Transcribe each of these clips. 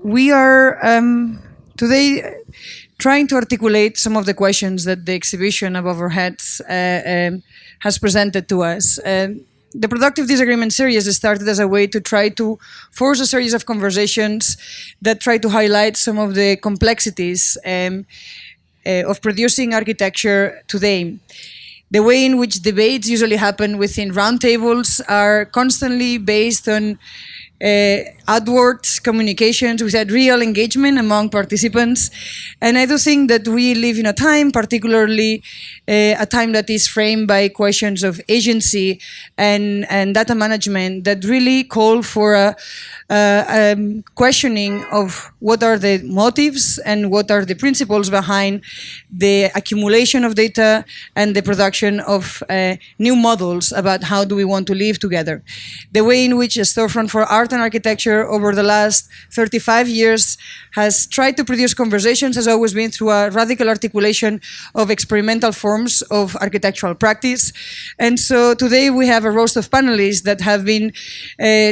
we are today trying to articulate some of the questions that the exhibition above our heads has presented to us. The Productive Disagreement Series started as a way to try to force a series of conversations that try to highlight some of the complexities of producing architecture today. The way in which debates usually happen within roundtables are constantly based on outward communications without real engagement among participants. And I do think that we live in a time, particularly a time that is framed by questions of agency and data management, that really call for a questioning of what are the motives and what are the principles behind the accumulation of data and the production of new models about how do we want to live together. The way in which a storefront for art and architecture over the last 35 years has tried to produce conversations has always been through a radical articulation of experimental forms of architectural practice. And so today we have a roast of panelists that have been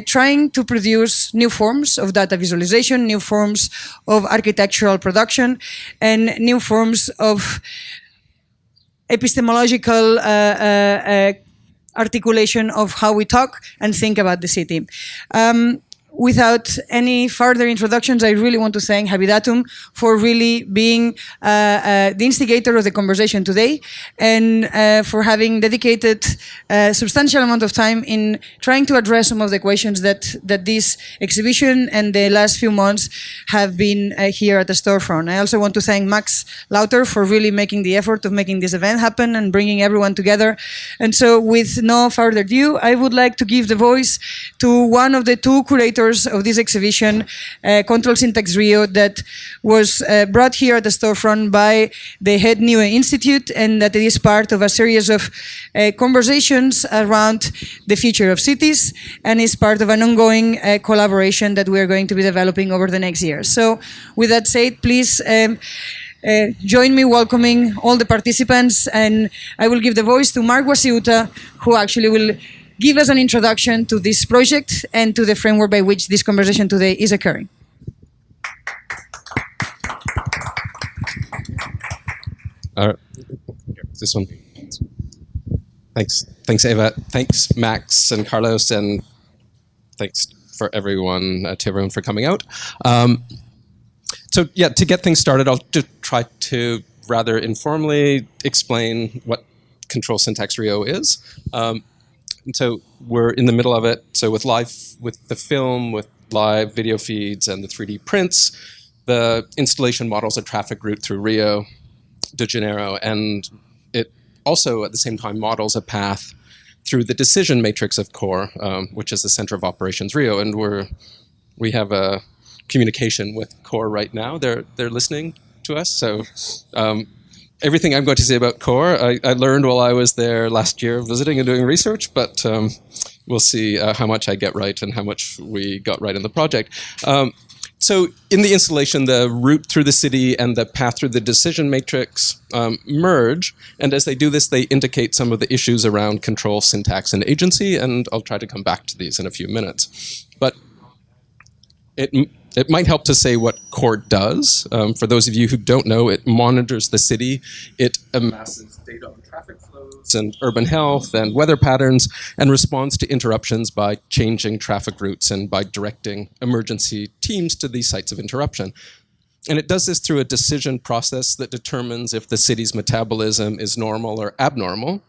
trying to produce new forms of data visualization, new forms of architectural production, and new forms of epistemological articulation of how we talk and think about the city. Without any further introductions, I really want to thank Habidatum for really being the instigator of the conversation today, and for having dedicated a substantial amount of time in trying to address some of the questions that this exhibition and the last few months have been here at the storefront. I also want to thank Max Lauter for really making the effort of making this event happen and bringing everyone together. And so with no further ado, I would like to give the voice to one of the two curators of this exhibition, Control Syntax Rio, that was brought here at the storefront by the Head New Institute, and that it is part of a series of conversations around the future of cities, and is part of an ongoing collaboration that we are going to be developing over the next year. So with that said, please join me welcoming all the participants, and I will give the voice to Mark Wasiuta, who actually will give us an introduction to this project and to the framework by which this conversation today is occurring. This one. Thanks, Eva. Thanks, Max and Carlos, and thanks for everyone for coming out. So yeah, to get things started, I'll just try to rather informally explain what Control Syntax Rio is. And so we're in the middle of it. So with the film, with live video feeds and the 3D prints, the installation models a traffic route through Rio de Janeiro, and it also at the same time models a path through the decision matrix of Core, which is the Center of Operations Rio. And we have a communication with Core right now. They're listening to us. So everything I'm going to say about Core, I learned while I was there last year visiting and doing research, but we'll see how much I get right and how much we got right in the project. So in the installation, the route through the city and the path through the decision matrix merge, and as they do this, they indicate some of the issues around control, syntax, and agency, and I'll try to come back to these in a few minutes. But it might help to say what Core does. For those of you who don't know, it monitors the city. It amasses data on traffic flows and urban health and weather patterns, and responds to interruptions by changing traffic routes and by directing emergency teams to these sites of interruption. And it does this through a decision process that determines if the city's metabolism is normal or abnormal,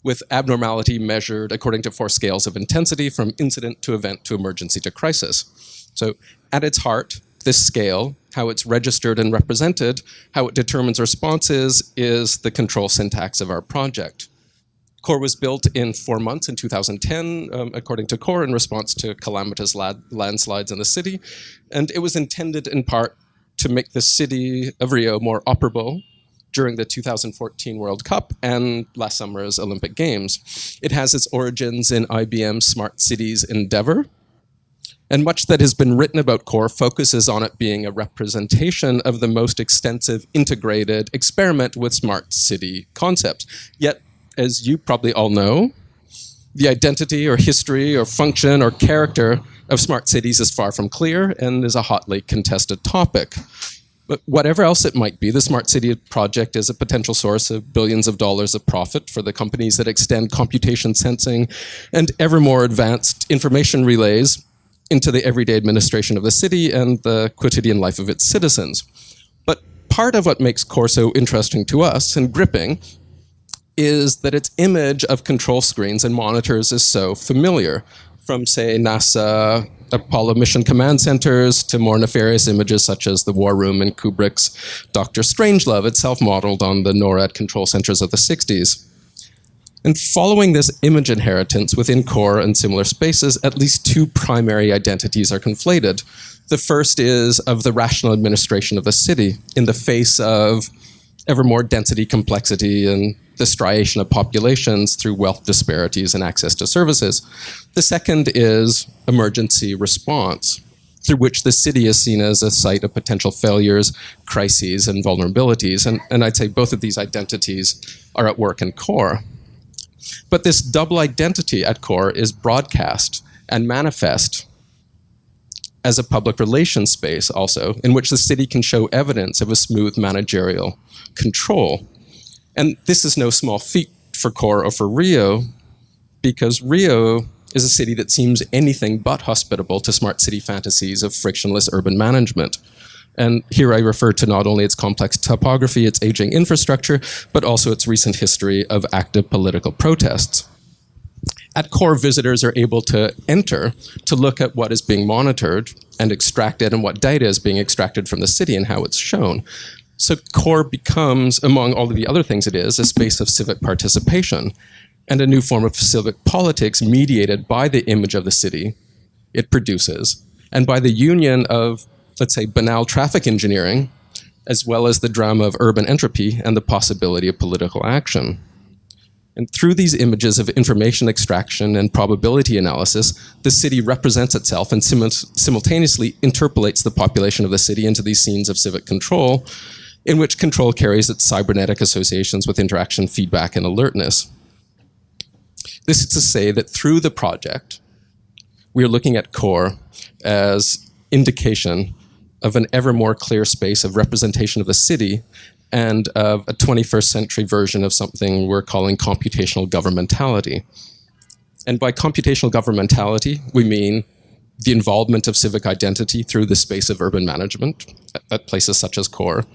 with abnormality measured according to 4 scales of intensity, from incident to event to emergency to crisis. So at its heart, this scale, how it's registered and represented, how it determines responses, is the control syntax of our project. Core was built in 4 months in 2010, according to Core, in response to calamitous landslides in the city. And it was intended in part to make the city of Rio more operable during the 2014 World Cup and last summer's Olympic Games. It has its origins in IBM's Smart Cities endeavor, and much that has been written about Core focuses on it being a representation of the most extensive integrated experiment with smart city concepts. Yet, as you probably all know, the identity or history or function or character of smart cities is far from clear and is a hotly contested topic. But whatever else it might be, the Smart City project is a potential source of billions of dollars of profit for the companies that extend computation sensing and ever more advanced information relays into the everyday administration of the city and the quotidian life of its citizens. But part of what makes Core so interesting to us and gripping is that its image of control screens and monitors is so familiar, from, say, NASA Apollo mission command centers to more nefarious images such as the War Room in Kubrick's Dr. Strangelove, itself modeled on the NORAD control centers of the 60s. And following this image inheritance within Core and similar spaces, at least two primary identities are conflated. The first is of the rational administration of the city in the face of ever more density, complexity, and the striation of populations through wealth disparities and access to services. The second is emergency response, through which the city is seen as a site of potential failures, crises, and vulnerabilities. And I'd say both of these identities are at work in Core. But this double identity at Core is broadcast and manifest as a public relations space also, in which the city can show evidence of a smooth managerial control. And this is no small feat for Core or for Rio, because Rio is a city that seems anything but hospitable to smart city fantasies of frictionless urban management. And here I refer to not only its complex topography, its aging infrastructure, but also its recent history of active political protests. At Core, visitors are able to enter to look at what is being monitored and extracted and what data is being extracted from the city and how it's shown. So Core becomes, among all of the other things it is, a space of civic participation and a new form of civic politics mediated by the image of the city it produces and by the union of, let's say, banal traffic engineering, as well as the drama of urban entropy and the possibility of political action. And through these images of information extraction and probability analysis, the city represents itself and simultaneously interpolates the population of the city into these scenes of civic control, in which control carries its cybernetic associations with interaction, feedback, and alertness. This is to say that through the project, we are looking at Core as indication of an ever more clear space of representation of the city and of a 21st century version of something we're calling computational governmentality. And by computational governmentality, we mean the involvement of civic identity through the space of urban management at places such as Core.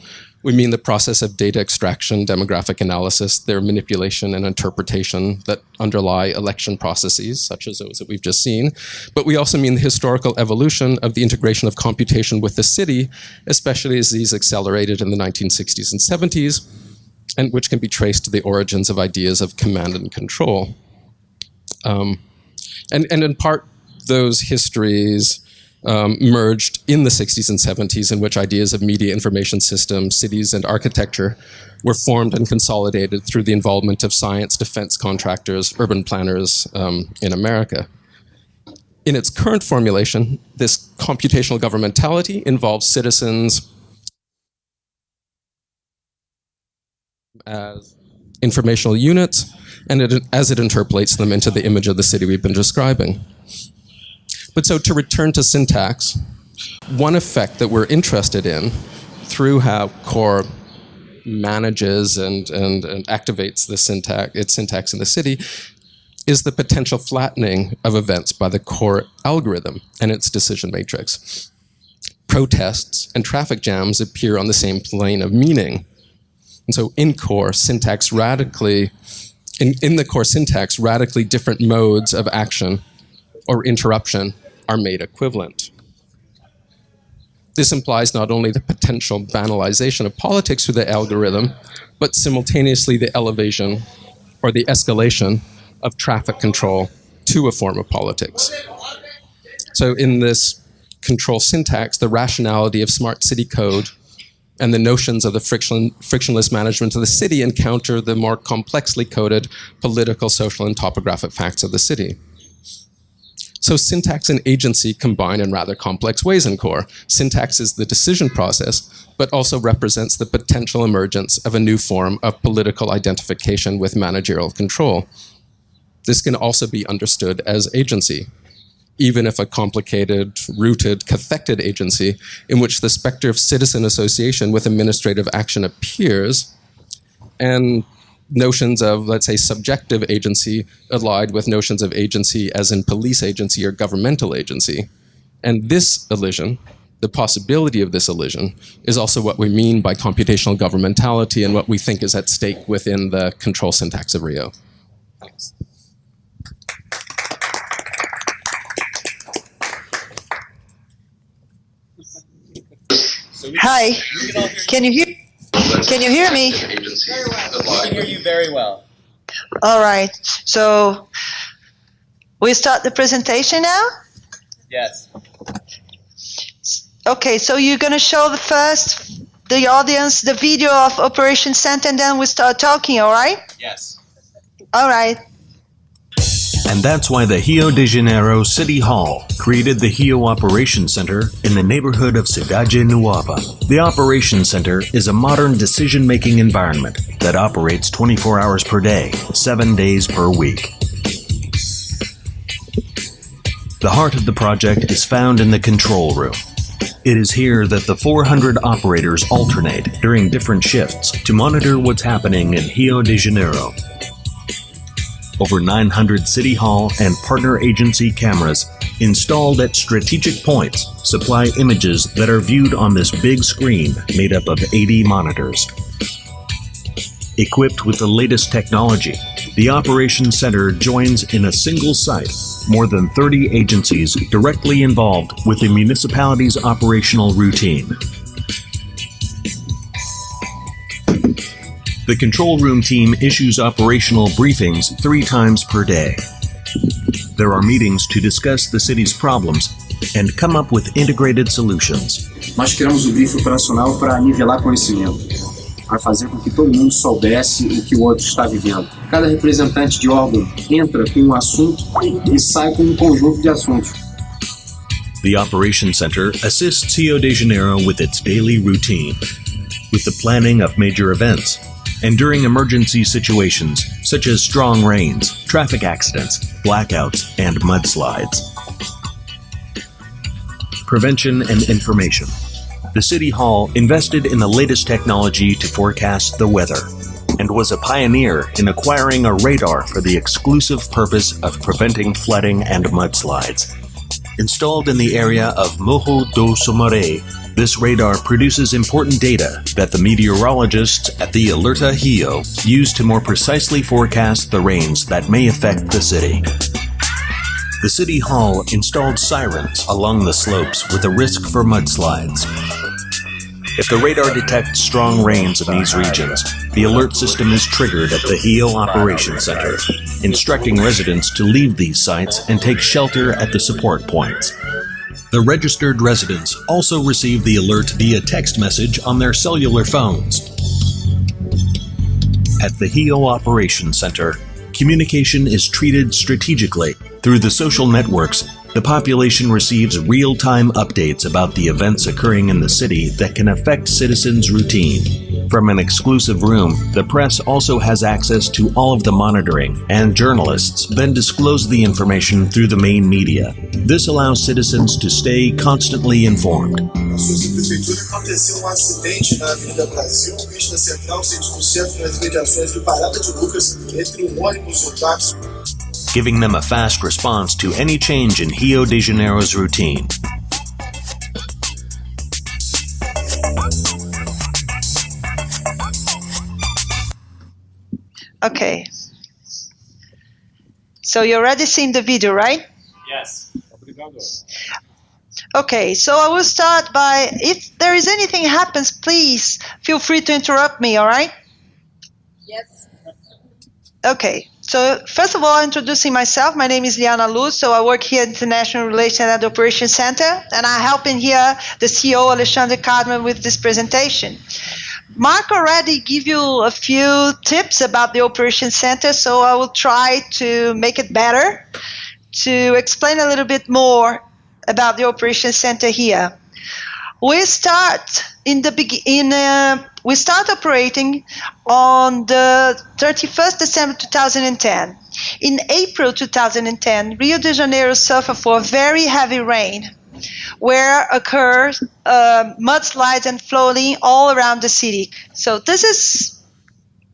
We mean the process of data extraction, demographic analysis, their manipulation and interpretation that underlie election processes, such as those that we've just seen. But we also mean the historical evolution of the integration of computation with the city, especially as these accelerated in the 1960s and 70s, and which can be traced to the origins of ideas of command and control. And in part, those histories merged in the 60s and 70s, in which ideas of media information systems, cities, and architecture were formed and consolidated through the involvement of science, defense contractors, urban planners in America. In its current formulation, this computational governmentality involves citizens as informational units, and as it interpolates them into the image of the city we've been describing. But so to return to syntax, one effect that we're interested in through how Core manages and activates its syntax in the city is the potential flattening of events by the Core algorithm and its decision matrix. Protests and traffic jams appear on the same plane of meaning. And so in Core, syntax radically, in the Core syntax, radically different modes of action or interruption are made equivalent. This implies not only the potential banalization of politics through the algorithm, but simultaneously the elevation or the escalation of traffic control to a form of politics. So in this control syntax, the rationality of smart city code and the notions of the frictionless management of the city encounter the more complexly coded political, social, and topographic facts of the city. So syntax and agency combine in rather complex ways in Core. Syntax is the decision process, but also represents the potential emergence of a new form of political identification with managerial control. This can also be understood as agency. even if a complicated, rooted, cathected agency in which the specter of citizen association with administrative action appears, and notions of, let's say, subjective agency allied with notions of agency as in police agency or governmental agency. And this elision, the possibility of this elision, is also what we mean by computational governmentality and what we think is at stake within the control syntax of Rio. Thanks. Hi, can you hear? Can you hear me? We can hear you very well. All right, so we start the presentation now? Yes. Okay, so you're going to show the audience the video of Operations Center, and then we start talking, all right? Yes. All right. And that's why the Rio de Janeiro City Hall created the Rio Operations Center in the neighborhood of Cidade Nova. The Operations Center is a modern decision-making environment that operates 24 hours per day, 7 days per week. The heart of the project is found in the control room. It is here that the 400 operators alternate during different shifts to monitor what's happening in Rio de Janeiro. Over 900 City Hall and partner agency cameras installed at strategic points supply images that are viewed on this big screen made up of 80 monitors. Equipped with the latest technology, the Operations Center joins in a single site more than 30 agencies directly involved with the municipality's operational routine. The control room team issues operational briefings 3 times per day. There are meetings to discuss the city's problems and come up with integrated solutions. Nós criamos o briefing operacional para nivelar conhecimento, para fazer com que todo mundo soubesse o que o outro está vivendo. Cada representante de órgão entra com um assunto e sai com um conjunto de assuntos. The Operations Center assists Rio de Janeiro with its daily routine, with the planning of major events, and during emergency situations such as strong rains, traffic accidents, blackouts, and mudslides. Prevention and information. The City Hall invested in the latest technology to forecast the weather and was a pioneer in acquiring a radar for the exclusive purpose of preventing flooding and mudslides. Installed in the area of Morro do Sumaré, this radar produces important data that the meteorologists at the Alerta Rio use to more precisely forecast the rains that may affect the city. The City Hall installed sirens along the slopes with a risk for mudslides. If the radar detects strong rains in these regions, the alert system is triggered at the Rio Operations Center, instructing residents to leave these sites and take shelter at the support points. The registered residents also receive the alert via text message on their cellular phones. At the Rio Operations Center, communication is treated strategically. Through the social networks, the population receives real-time updates about the events occurring in the city that can affect citizens' routine. From an exclusive room, the press also has access to all of the monitoring, and journalists then disclose the information through the main media. This allows citizens to stay constantly informed. Na sua prefeitura aconteceu acidente na Avenida Brasil, pista central, sentido centro, nas imediações do Parada de Lucas, entre ônibus e táxi. Giving them a fast response to any change in Rio de Janeiro's routine. Okay. So you already seen the video, right? Yes. Okay, so I will start by, if there is anything happens, please feel free to interrupt me, all right? Yes. Okay, so first of all, introducing myself, my name is Liana Luz, so I work here at International Relations at the Operations Center, and I help in here the CEO, Alexandre Cardeman, with this presentation. Mark already gave you a few tips about the Operations Center, so I will try to make it better, to explain a little bit more about the Operations Center here. We start we start operating on the 31st December 2010. In April 2010, Rio de Janeiro suffered for very heavy rain, where occurs mudslides and flooding all around the city. So this is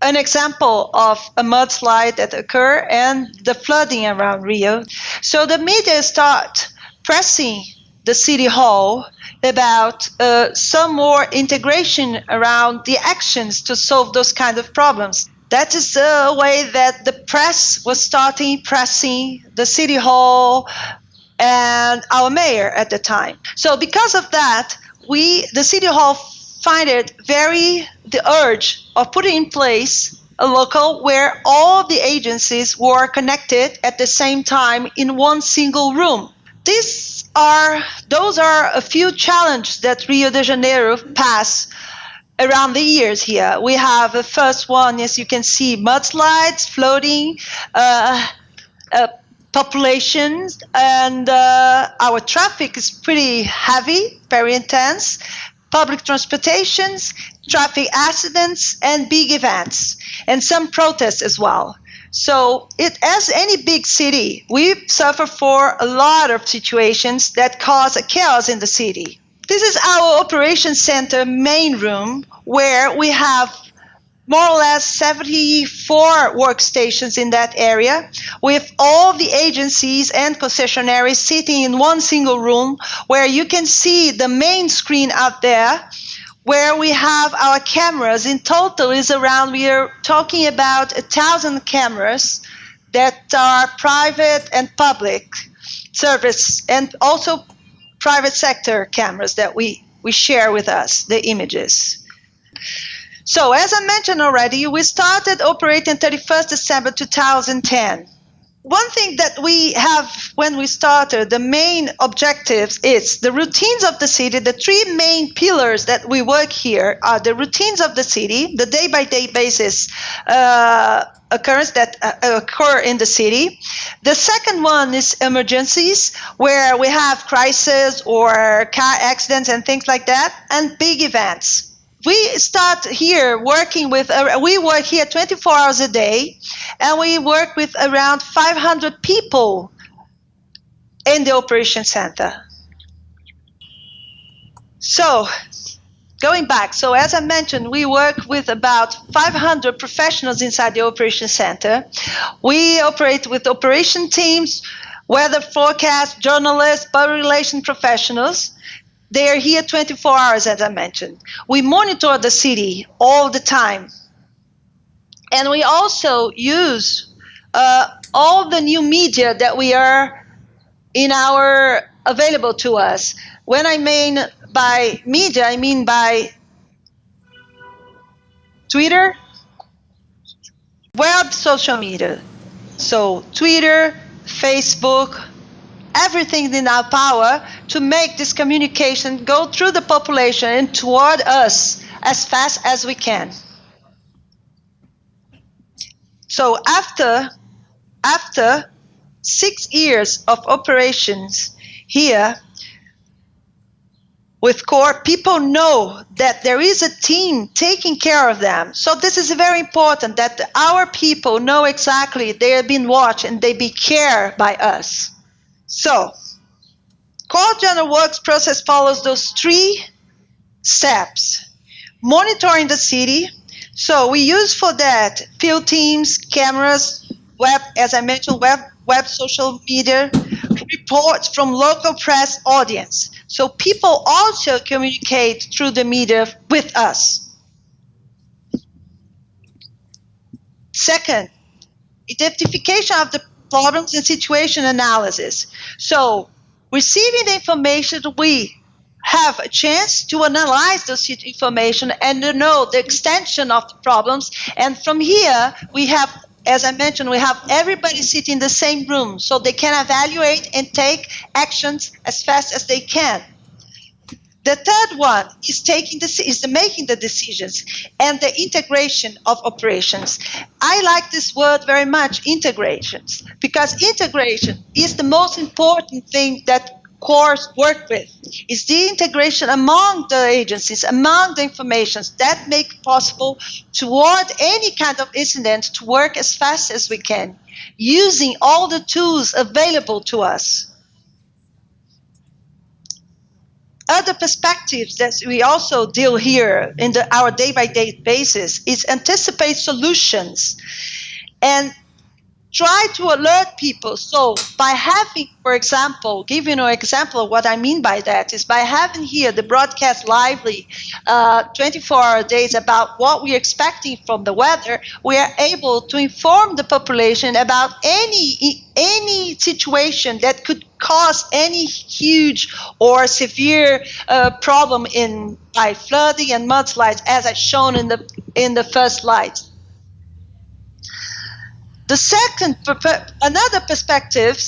an example of a mudslide that occurred and the flooding around Rio. So the media start pressing the city hall about some more integration around the actions to solve those kind of problems. That is the way that the press was starting pressing the city hall and our mayor at the time. So because of that, the city hall find it the urge of putting in place a local where all the agencies were connected at the same time in one single room. Those are a few challenges that Rio de Janeiro passed around the years here. We have the first one, as you can see, mudslides, flooding, populations, and our traffic is pretty heavy, very intense. Public transportations, traffic accidents, and big events, and some protests as well. So as any big city, we suffer for a lot of situations that cause a chaos in the city. This is our Operations Center main room, where we have more or less 74 workstations in that area, with all the agencies and concessionaires sitting in one single room, where you can see the main screen out there, where we have our cameras. In total we are talking about 1,000 cameras that are private and public service, and also private sector cameras that we share with us, the images. So as I mentioned already, we started operating 31st December 2010. One thing that we have when we started, the main objectives is the routines of the city. The three main pillars that we work here are the routines of the city, the day-by-day basis occurrence that occur in the city. The second one is emergencies, where we have crises or car accidents and things like that, and big events. We start here we work here 24 hours a day, and we work with around 500 people in the Operations Center. So, going back, so as I mentioned, we work with about 500 professionals inside the Operations Center. We operate with operation teams, weather forecast, journalists, public relations professionals. They are here 24 hours, as I mentioned. We monitor the city all the time. And we also use all the new media that we are available to us. When I mean by media, I mean by Twitter, web social media. So Twitter, Facebook, everything in our power to make this communication go through the population and toward us as fast as we can. So after 6 years of operations here with CORE, people know that there is a team taking care of them. So this is very important that our people know exactly they are being watched and they be cared by us. So, CORE General Works process follows those 3 steps. Monitoring the city. So we use for that field teams, cameras, web, as I mentioned, web social media, reports from local press audience. So people also communicate through the media with us. Second, identification of the problems and situation analysis. So, receiving the information, we have a chance to analyze this information and to know the extension of the problems. And from here, we have, as I mentioned, we have everybody sitting in the same room so they can evaluate and take actions as fast as they can. The third one is making the decisions and the integration of operations. I like this word very much, integrations, because integration is the most important thing that COREs work with. It's the integration among the agencies, among the informations that make it possible toward any kind of incident to work as fast as we can, using all the tools available to us. Other perspectives that we also deal here in our day-by-day basis is anticipate solutions and try to alert people. So by having, for example, giving an example of what I mean by that is by having here the broadcast lively 24-hour days about what we're expecting from the weather, we are able to inform the population about any situation that could cause any huge or severe problem by flooding and mudslides, as I've shown in the first slide. The second, another perspective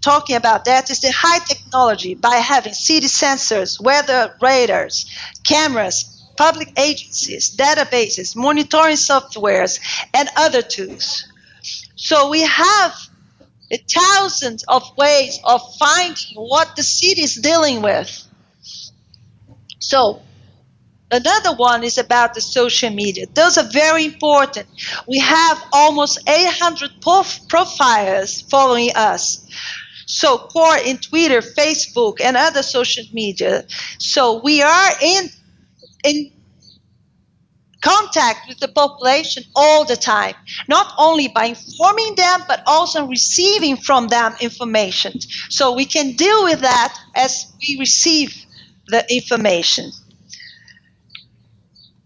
talking about that is the high technology by having city sensors, weather radars, cameras, public agencies, databases, monitoring softwares, and other tools. So we have thousands of ways of finding what the city is dealing with. So another one is about the social media. Those are very important. We have almost 800 profiles following us. So CORE in Twitter, Facebook, and other social media. So we are in contact with the population all the time, not only by informing them, but also receiving from them information. So we can deal with that as we receive the information.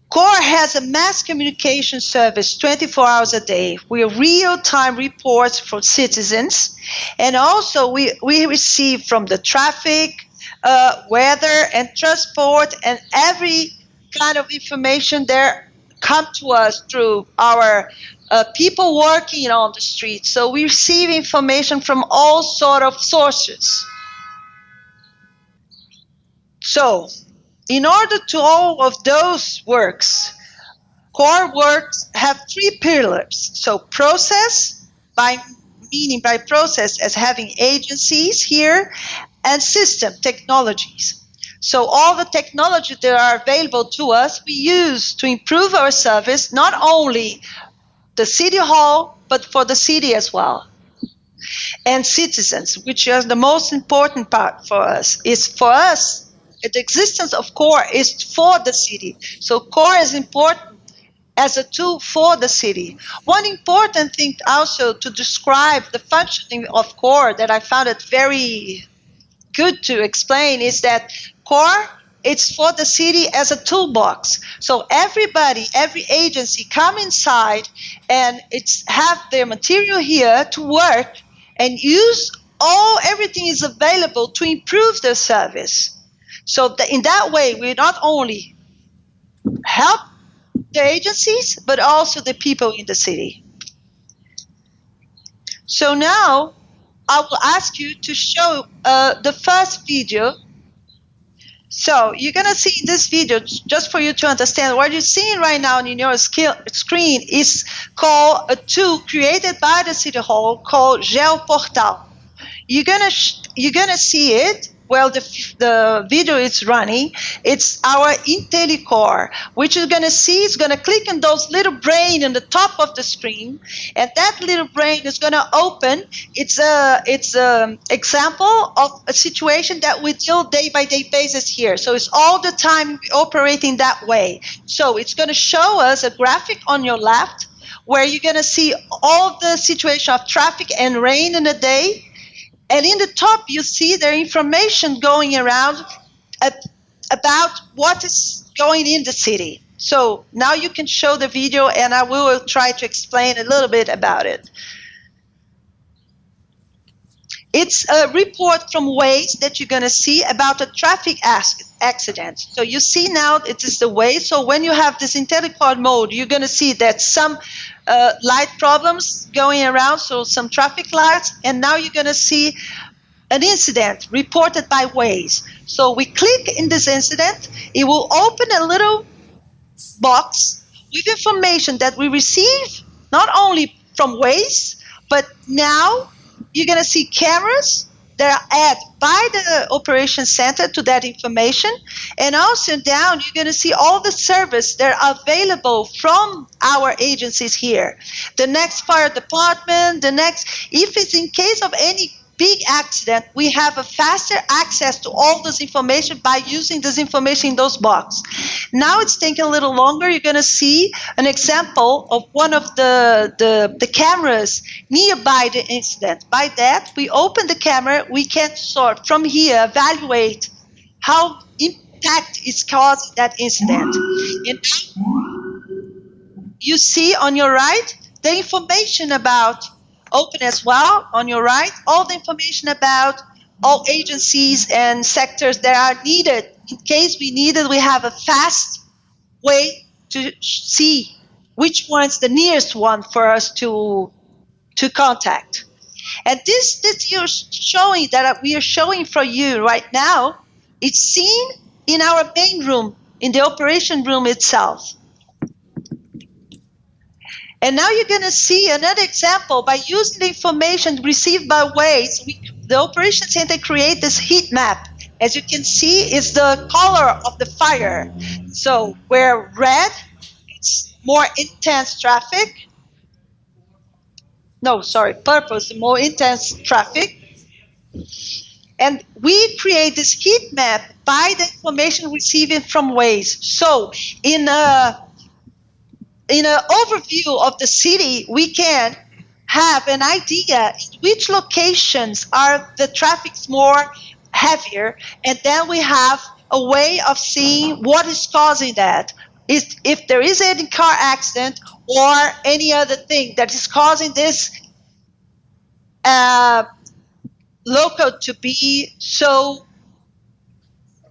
CORE has a mass communication service 24 hours a day with real-time reports from citizens, and also we receive from the traffic, weather, and transport, and every kind of information there come to us through our people working on the street. So we receive information from all sort of sources. So, in order to all of those works, CORE works have three pillars. So process, meaning by process as having agencies here, and system, technologies. So all the technology that are available to us, we use to improve our service, not only the city hall, but for the city as well. And citizens, which is the most important part for us, is for us, the existence of CORE is for the city. So CORE is important as a tool for the city. One important thing also to describe the functioning of CORE that I found it very good to explain is that CORE, it's for the city as a toolbox. So everybody, every agency come inside and have their material here to work and use everything is available to improve their service. So in that way, we not only help the agencies, but also the people in the city. So now, I will ask you to show the first video. So you're going to see this video, just for you to understand, what you're seeing right now on your screen is called a tool created by the City Hall called GeoPortal. You're going to see it. Well, the video is running. It's our IntelliCore, which you're going to see is going to click on those little brain on the top of the screen, and that little brain is going to open. It's an example of a situation that we deal day-by-day basis here. So it's all the time operating that way. So it's going to show us a graphic on your left where you're going to see all the situation of traffic and rain in a day. And in the top, you see the information going around about what is going in the city. So now you can show the video, and I will try to explain a little bit about it. It's a report from Waze that you're going to see about a traffic accident. So you see now it is the Waze. So when you have this IntelliCore mode, you're going to see that some light problems going around, so some traffic lights, and now you're going to see an incident reported by Waze. So we click in this incident, it will open a little box with information that we receive not only from Waze, but now you're going to see cameras that are added by the Operations Center to that information. And also down, you're going to see all the services that are available from our agencies here. The next fire department, if it's in case of any big accident, we have a faster access to all this information by using this information in those boxes. Now it's taking a little longer. You're going to see an example of one of the cameras nearby the incident. By that, we open the camera, we can sort from here, evaluate how impact is causing that incident. And you see on your right the information about open as well on your right, all the information about all agencies and sectors that are needed. In case we need it, we have a fast way to see which one's the nearest one for us to contact. And this you're showing, that we are showing for you right now, it's seen in our main room, in the operation room itself. And now you're going to see another example by using the information received by Waze. The Operations Center create this heat map. As you can see, it's the color of the fire. So where red, it's more intense traffic. No, sorry, purple is more intense traffic. And we create this heat map by the information received from Waze. So in an overview of the city, we can have an idea in which locations are the traffic's more heavier, and then we have a way of seeing what is causing that. If there is any car accident or any other thing that is causing this local to be so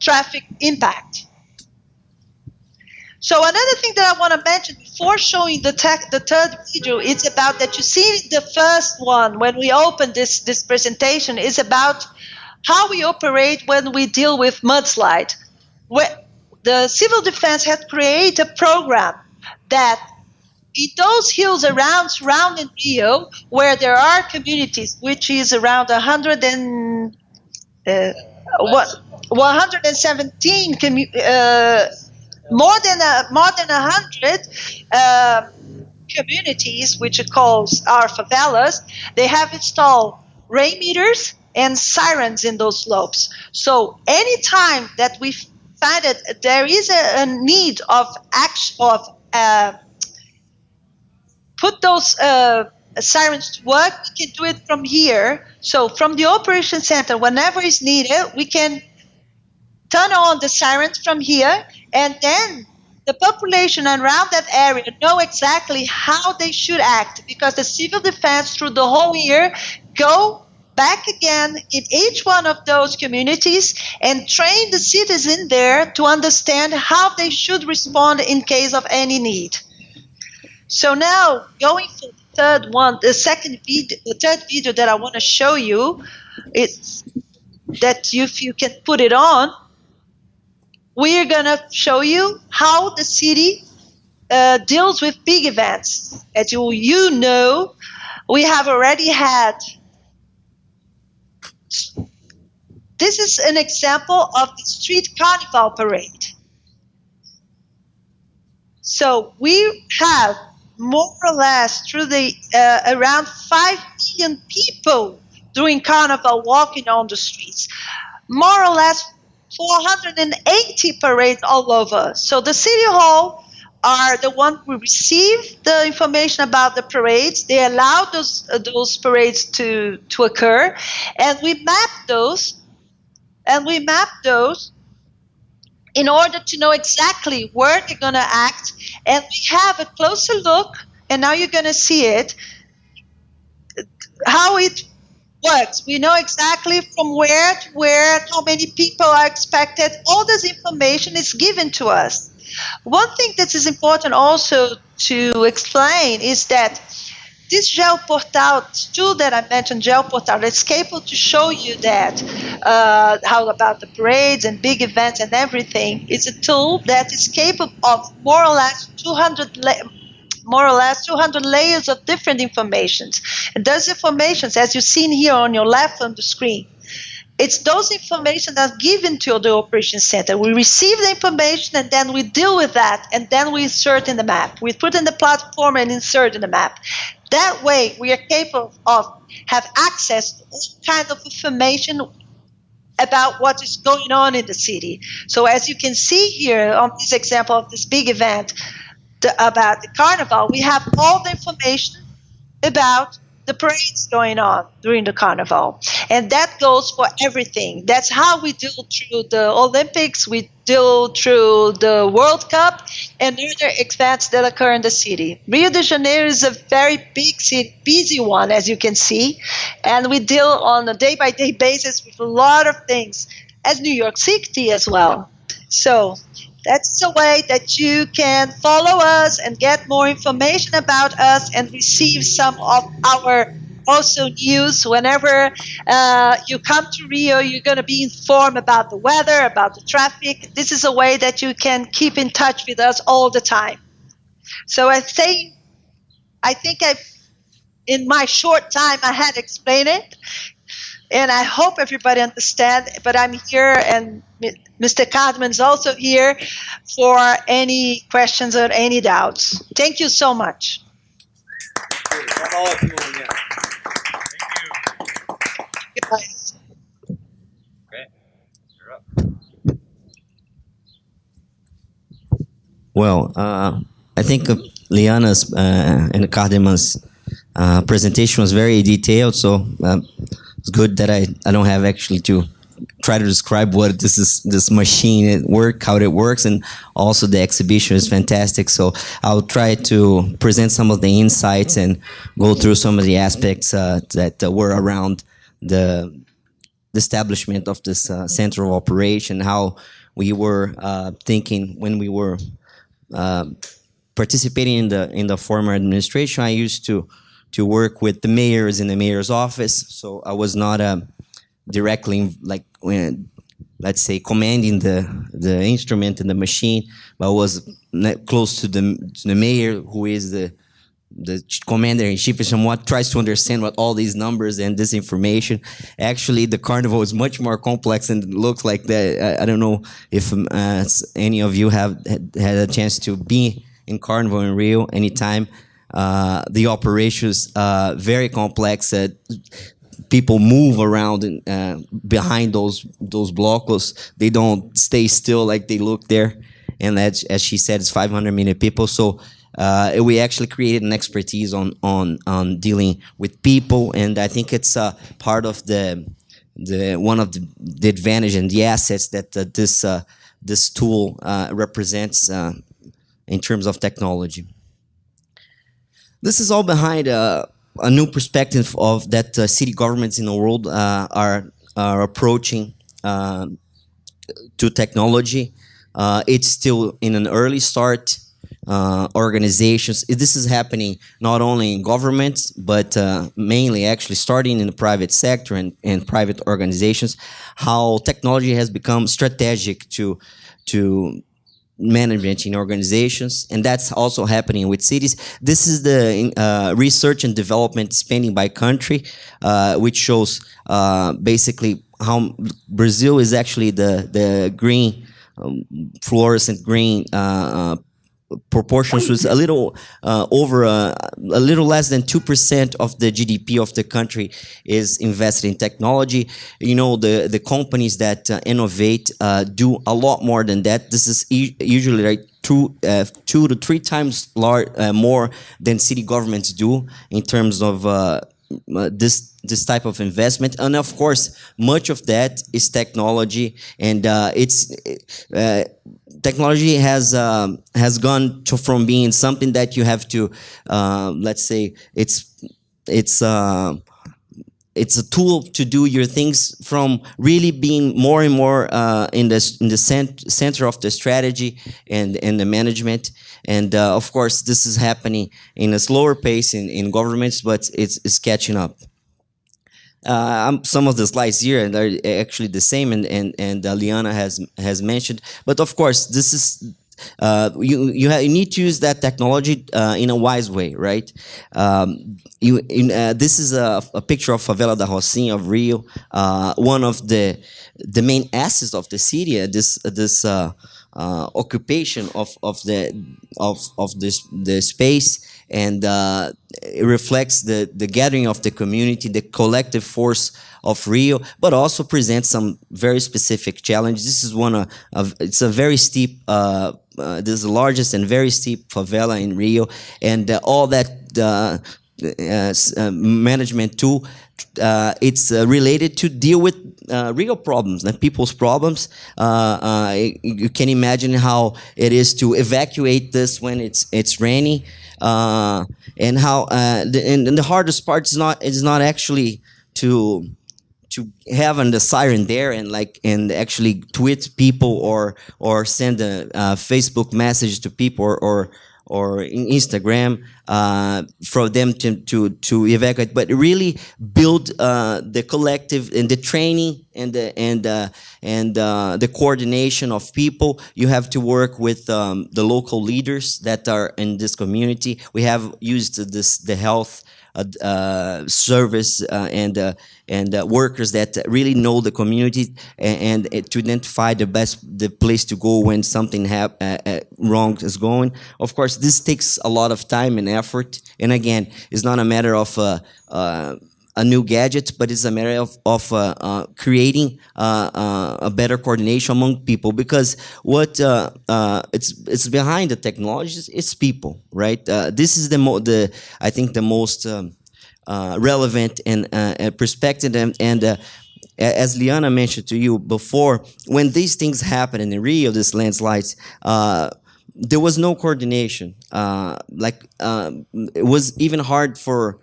traffic impact. So another thing that I want to mention before showing the third video, it's about that you see the first one when we open this presentation is about how we operate when we deal with mudslide. The civil defense had created a program that in those hills surrounding Rio, where there are communities, which is around 117 more than 100 communities, which it calls our favelas, they have installed rain meters and sirens in those slopes. So anytime that we find that there is a need of put those sirens to work, we can do it from here. So from the Operations Center, whenever it's needed, we can turn on the sirens from here, and then the population around that area know exactly how they should act, because the civil defense through the whole year go back again in each one of those communities and train the citizen there to understand how they should respond in case of any need. So now going for the third video that I want to show you, it's that if you can put it on, we're going to show you how the city deals with big events. As you know, we have already had. This is an example of the street carnival parade. So we have more or less through the around 5 million people during carnival walking on the streets. More or less 480 parades all over. So the City Hall are the one who receive the information about the parades. They allow those parades to occur, and we map those. In order to know exactly where they're going to act, and we have a closer look, and now you're going to see it, how it works. We know exactly from where to where, how many people are expected. All this information is given to us. One thing that is important also to explain is that this GeoPortal tool that I mentioned, GeoPortal, it's capable to show you that how about the parades and big events and everything. It's a tool that is capable of more or less 200 layers of different informations. And those informations, as you've seen here on your left on the screen, It's those information that's given to the Operations Center. We receive the information and then we deal with that, and then we insert in the map. We put in the platform and insert in the map. That way, we are capable of have access to all kind of information about what is going on in the city. So as you can see here on this example of this big event about the carnival, we have all the information about the parades going on during the carnival. And that goes for everything. That's how we deal through the Olympics, we deal through the World Cup, and other events that occur in the city. Rio de Janeiro is a very big city, busy one, as you can see, and we deal on a day-by-day basis with a lot of things, as New York City as well. So that's a way that you can follow us and get more information about us and receive some of our also news. Whenever you come to Rio, you're going to be informed about the weather, about the traffic. This is a way that you can keep in touch with us all the time. So I think in my short time, I had explained it. And I hope everybody understands, but I'm here and Mr. Cardeman is also here for any questions or any doubts. Thank you so much. Goodbye. Great. You're up. Well, I think Liana's and Cardeman's presentation was very detailed, so it's good that I don't have actually to try to describe what this machine how it works, and also the exhibition is fantastic. So I'll try to present some of the insights and go through some of the aspects that were around the establishment of this center of operation, how we were thinking when we were participating in the former administration. I used to work with the mayors in the mayor's office, so I was not directly let's say commanding the instrument and the machine, but I was close to the mayor, who is the commander in chief, and somewhat tries to understand what all these numbers and this information. Actually, the carnival is much more complex than it looks like. That I don't know if any of you have had a chance to be in carnival in Rio anytime. The operations very complex. People move around behind those blocos. They don't stay still like they look there. And as she said, it's 500 million people. So we actually created an expertise on dealing with people, and I think it's part of the one of the advantage and the assets that this tool represents in terms of technology. This is all behind a new perspective of that city governments in the world are approaching to technology. It's still in an early start. Organizations, this is happening not only in governments, but mainly actually starting in the private sector and private organizations, how technology has become strategic to management in organizations, and that's also happening with cities. This is the research and development spending by country, which shows basically how Brazil is actually the green, fluorescent green proportions was a little over a little less than 2% of the GDP of the country is invested in technology. You know, the companies that innovate do a lot more than that. This is usually like 2 to 3 times more than city governments do in terms of this type of investment. And of course, much of that is technology, and technology has gone from being something that you have to, let's say, it's a tool to do your things, from really being more and more in the center of the strategy and the management. And of course, this is happening in a slower pace in governments, but it's catching up. Some of the slides here and are actually the same, and Liana has mentioned. But of course, this is you need to use that technology in a wise way, right? This is a picture of Favela da Rocinha of Rio, one of the main assets of the city. This occupation of the space, and it reflects the gathering of the community, the collective force of Rio, but also presents some very specific challenges. This is it's a very steep, this is the largest and very steep favela in Rio, and all that management tool, it's related to deal with real problems and people's problems. You can imagine how it is to evacuate this when it's rainy, and how and the hardest part is not actually to having the siren there and actually tweet people or send a Facebook message to people or in Instagram for them to evacuate, but really build the collective and the training and the coordination of people. You have to work with the local leaders that are in this community. We have used the health service and workers that really know the community and to identify the place to go when something wrong is going. Of course, this takes a lot of time and effort. And again, it's not a matter of a new gadget, but it's a matter of creating a better coordination among people. Because what it's behind the technologies, it's people, right? This is I think the most relevant and perspective. And as Liana mentioned to you before, when these things happen in Rio, these landslides, there was no coordination. It was even hard for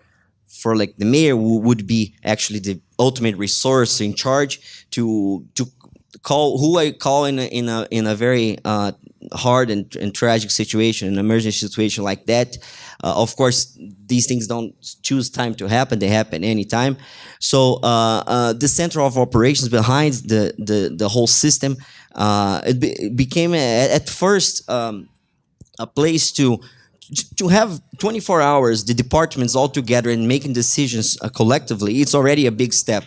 like the mayor, who would be actually the ultimate resource in charge, to call who I call in a very hard and tragic situation, an emergency situation like that. Of course, these things don't choose time to happen; they happen anytime. So the center of operations behind the whole system, it became at first a place to have 24 hours, the departments all together and making decisions collectively. It's already a big step.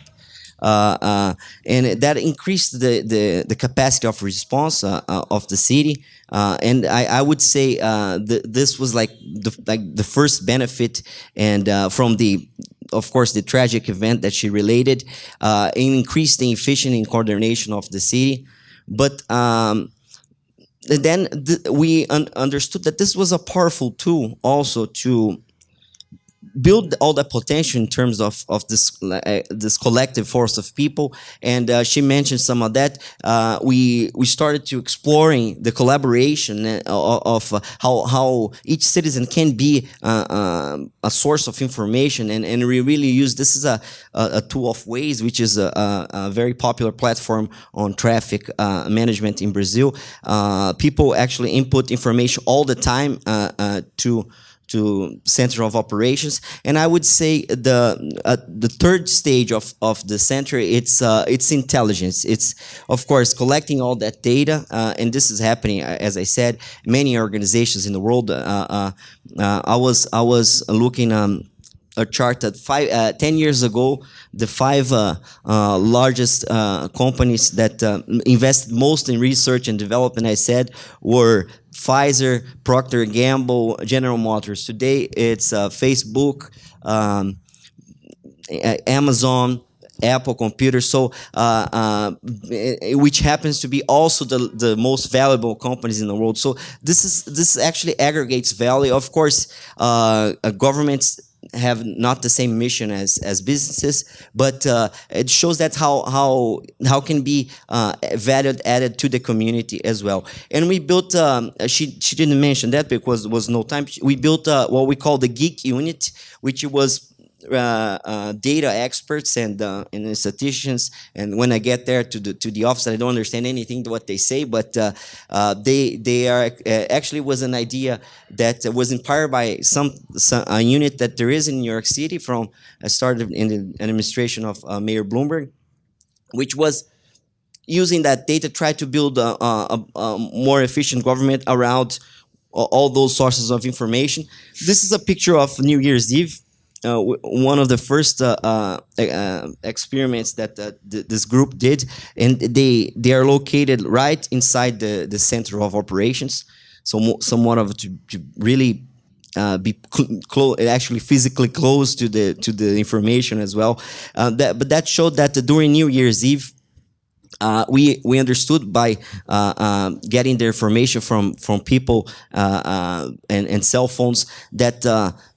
And that increased the capacity of response of the city. And I would say this was like the first benefit, and from of course, the tragic event that she related, increased the efficiency and coordination of the city. But then we understood that this was a powerful tool also to build all the potential in terms of this collective force of people. And she mentioned some of that. We started to exploring the collaboration of how each citizen can be a source of information, and we really use this as a tool of Waze, which is a very popular platform on traffic management in Brazil. People actually input information all the time to Center of Operations. And I would say the third stage of the center, it's intelligence. It's, of course, collecting all that data, and this is happening, as I said, many organizations in the world. I was looking a chart that 10 years ago, the 5 largest companies that invest most in research and development, I said, were Pfizer, Procter & Gamble, General Motors. Today, it's Facebook, Amazon, Apple computers, so which happens to be also the most valuable companies in the world. So this actually aggregates value. Of course, governments have not the same mission as businesses, but it shows that how can be value added to the community as well. And we built, she didn't mention that because there was no time. We built what we call the Geek Unit, which was data experts and statisticians. And when I get there to the office, I don't understand anything to what they say, but they are actually was an idea that was inspired by a unit that there is in New York City started in the administration of Mayor Bloomberg, which was using that data, try to build a more efficient government around all those sources of information. This is a picture of New Year's Eve. One of the first experiments that this group did, and they are located right inside the Center of Operations, so somewhat of to really be actually physically close to the information as well. But that showed that during New Year's Eve, we understood by getting the information from people and cell phones that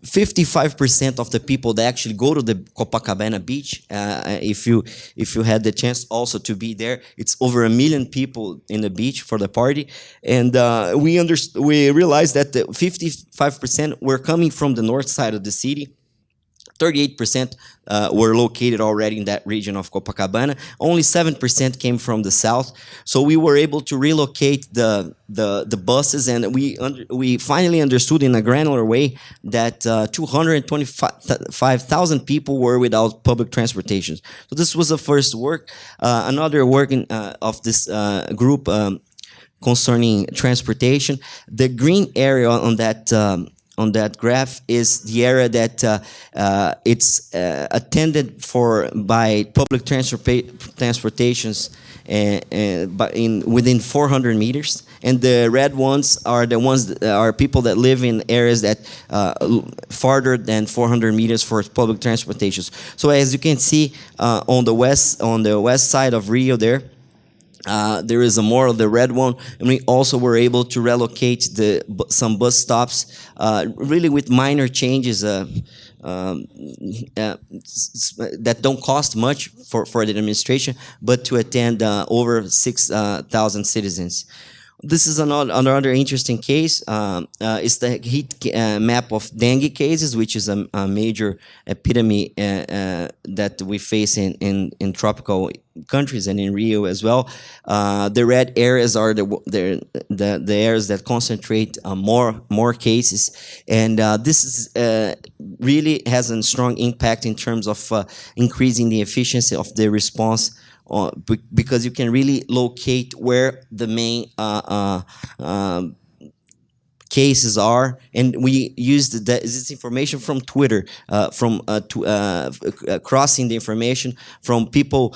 55% of the people that actually go to the Copacabana beach, if you had the chance also to be there, it's over 1 million people in the beach for the party, and we realized that the 55% were coming from the north side of the city. 38% were located already in that region of Copacabana. Only 7% came from the south. So we were able to relocate the buses, and we finally understood in a granular way that 225,000 people were without public transportation. So this was the first work. Another work of this group concerning transportation. The green area on that graph is the area that it's attended for by public transportations within 400 meters, and the red ones are the ones that are people that live in areas that farther than 400 meters for public transportations. So as you can see on the west side of Rio there is a more of the red one, and we also were able to relocate some bus stops, really with minor changes that don't cost much for the administration, but to attend over 6,000 citizens. This is another interesting case. It's the heat map of dengue cases, which is a major epidemic that we face in tropical countries and in Rio as well. The red areas are the areas that concentrate more cases, and this is really has a strong impact in terms of increasing the efficiency of the response. Because you can really locate where the main cases are, and we used this information from Twitter, crossing the information from people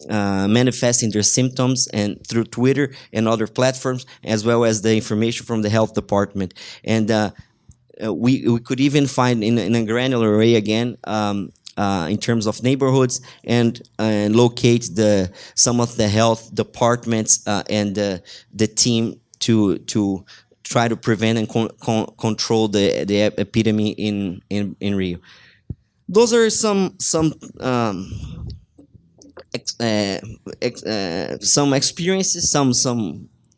manifesting their symptoms and through Twitter and other platforms, as well as the information from the health department, and we could even find in a granular way again. In terms of neighborhoods, and locate some of the health departments and the team to try to prevent and control the epidemic in Rio. Those are some experiences,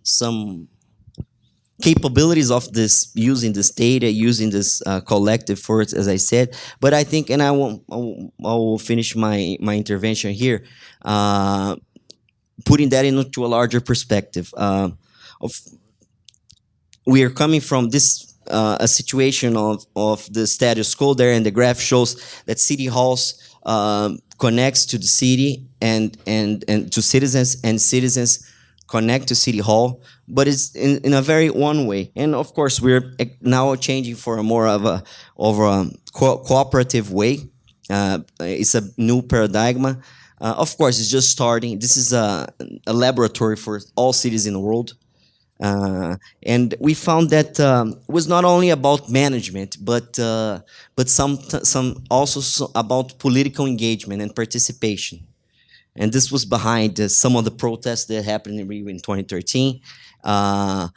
some capabilities of this, using this data, using this collective force, as I said. But I think, and I will finish my intervention here, putting that into a larger perspective. We are coming from this a situation of the status quo there, and the graph shows that city halls connects to the city and to citizens, and citizens connect to City Hall, but it's in a very one way. And of course, we're now changing for a more of a cooperative way. It's a new paradigm. Of course, it's just starting. This is a laboratory for all cities in the world. And we found that it was not only about management, but some also about political engagement and participation. And this was behind some of the protests that happened in Rio in 2013. And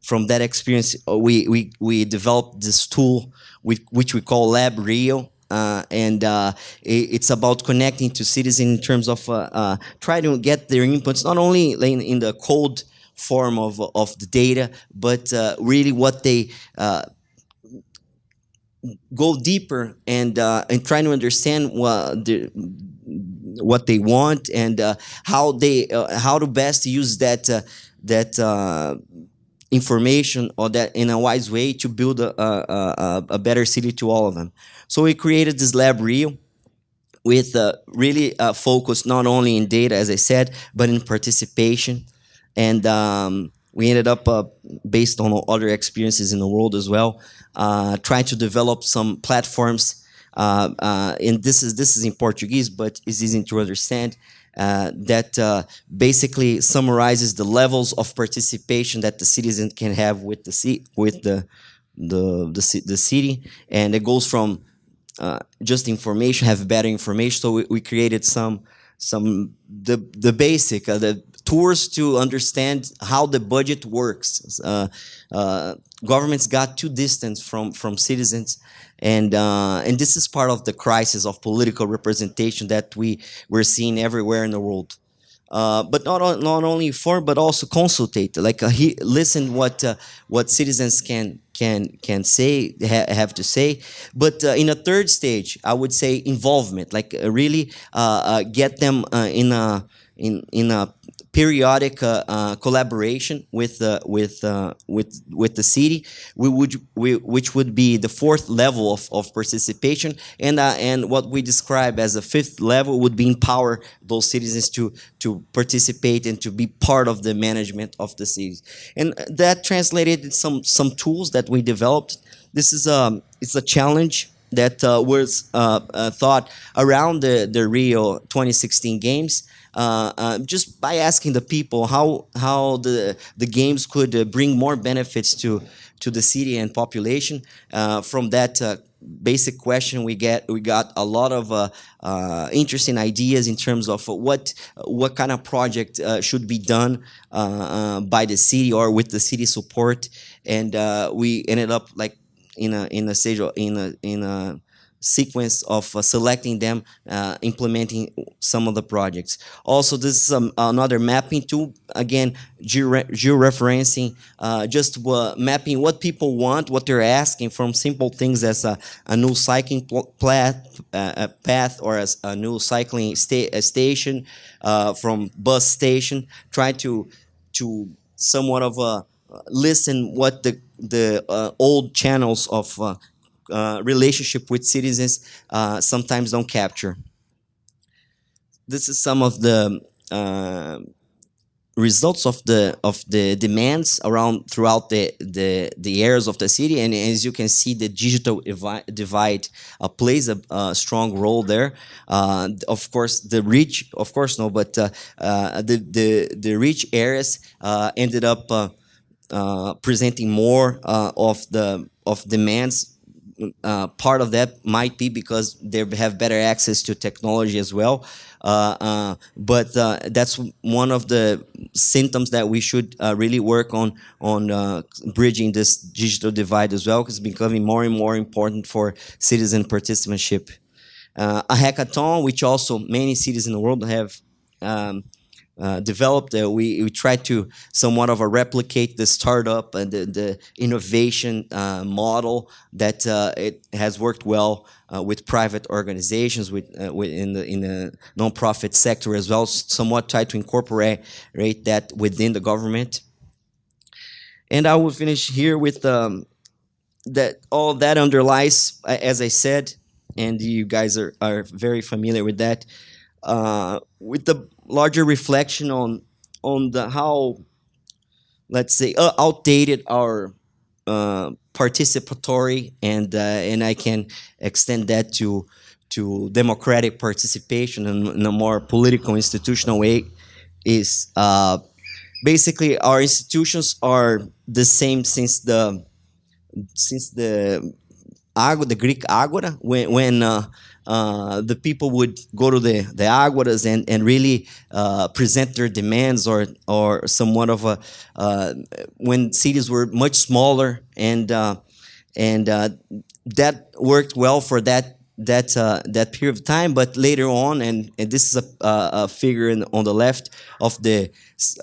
from that experience, we developed this tool which we call Lab Rio. And it's about connecting to citizens in terms of trying to get their inputs, not only in the cold form of the data, but really what they go deeper and trying to understand what they want, and how to best use that information, or that in a wise way, to build a better city to all of them. So we created this Lab Rio, with really focus not only in data, as I said, but in participation. And we ended up, based on other experiences in the world as well, trying to develop some platforms. And this is in Portuguese, but it's easy to understand. That basically summarizes the levels of participation that the citizen can have with the city, and it goes from just information, have better information. So we created the basic the tours to understand how the budget works. Governments got too distant from citizens, and this is part of the crisis of political representation that we're seeing everywhere in the world. But not only inform, but also consultate. Like listen what citizens can say, have to say. But in a third stage, I would say involvement. Like really get them in a periodic collaboration with the city, which would be the fourth level of participation, and what we describe as a fifth level would be empower those citizens to participate and to be part of the management of the cities, and that translated in some tools that we developed. This is it's a challenge that was thought around the Rio 2016 games. Just by asking the people how the games could bring more benefits to the city and population. From that basic question, we got a lot of interesting ideas in terms of what kind of project should be done by the city or with the city support, and we ended up like in a stage in a sequence of selecting them, implementing some of the projects. Also, this is another mapping tool. Again, georeferencing, just mapping what people want, what they're asking, from simple things as a new cycling path or as a new cycling station, from bus station. Try to somewhat of listen what the old channels of relationship with citizens sometimes don't capture. This is some of the results of the demands around throughout the areas of the city, and as you can see, the digital divide plays a strong role there. Of course, the rich, of course, no, but the rich areas ended up presenting more of demands. Part of that might be because they have better access to technology as well, but that's one of the symptoms that we should really work on bridging this digital divide as well, because it's becoming more and more important for citizen participantship. A hackathon, which also many cities in the world have developed. We try to somewhat of replicate the startup and the innovation model that it has worked well with private organizations, in the nonprofit sector as well. Somewhat try to incorporate that within the government. And I will finish here with that all that underlies, as I said, and you guys are very familiar with that. With the larger reflection on how, let's say, outdated our participatory and I can extend that to democratic participation in a more political institutional way is basically our institutions are the same since the Greek agora, when the people would go to the agoras and really present their demands, or somewhat of when cities were much smaller, and that worked well for that period of time. But later on, and this is a figure on the left of the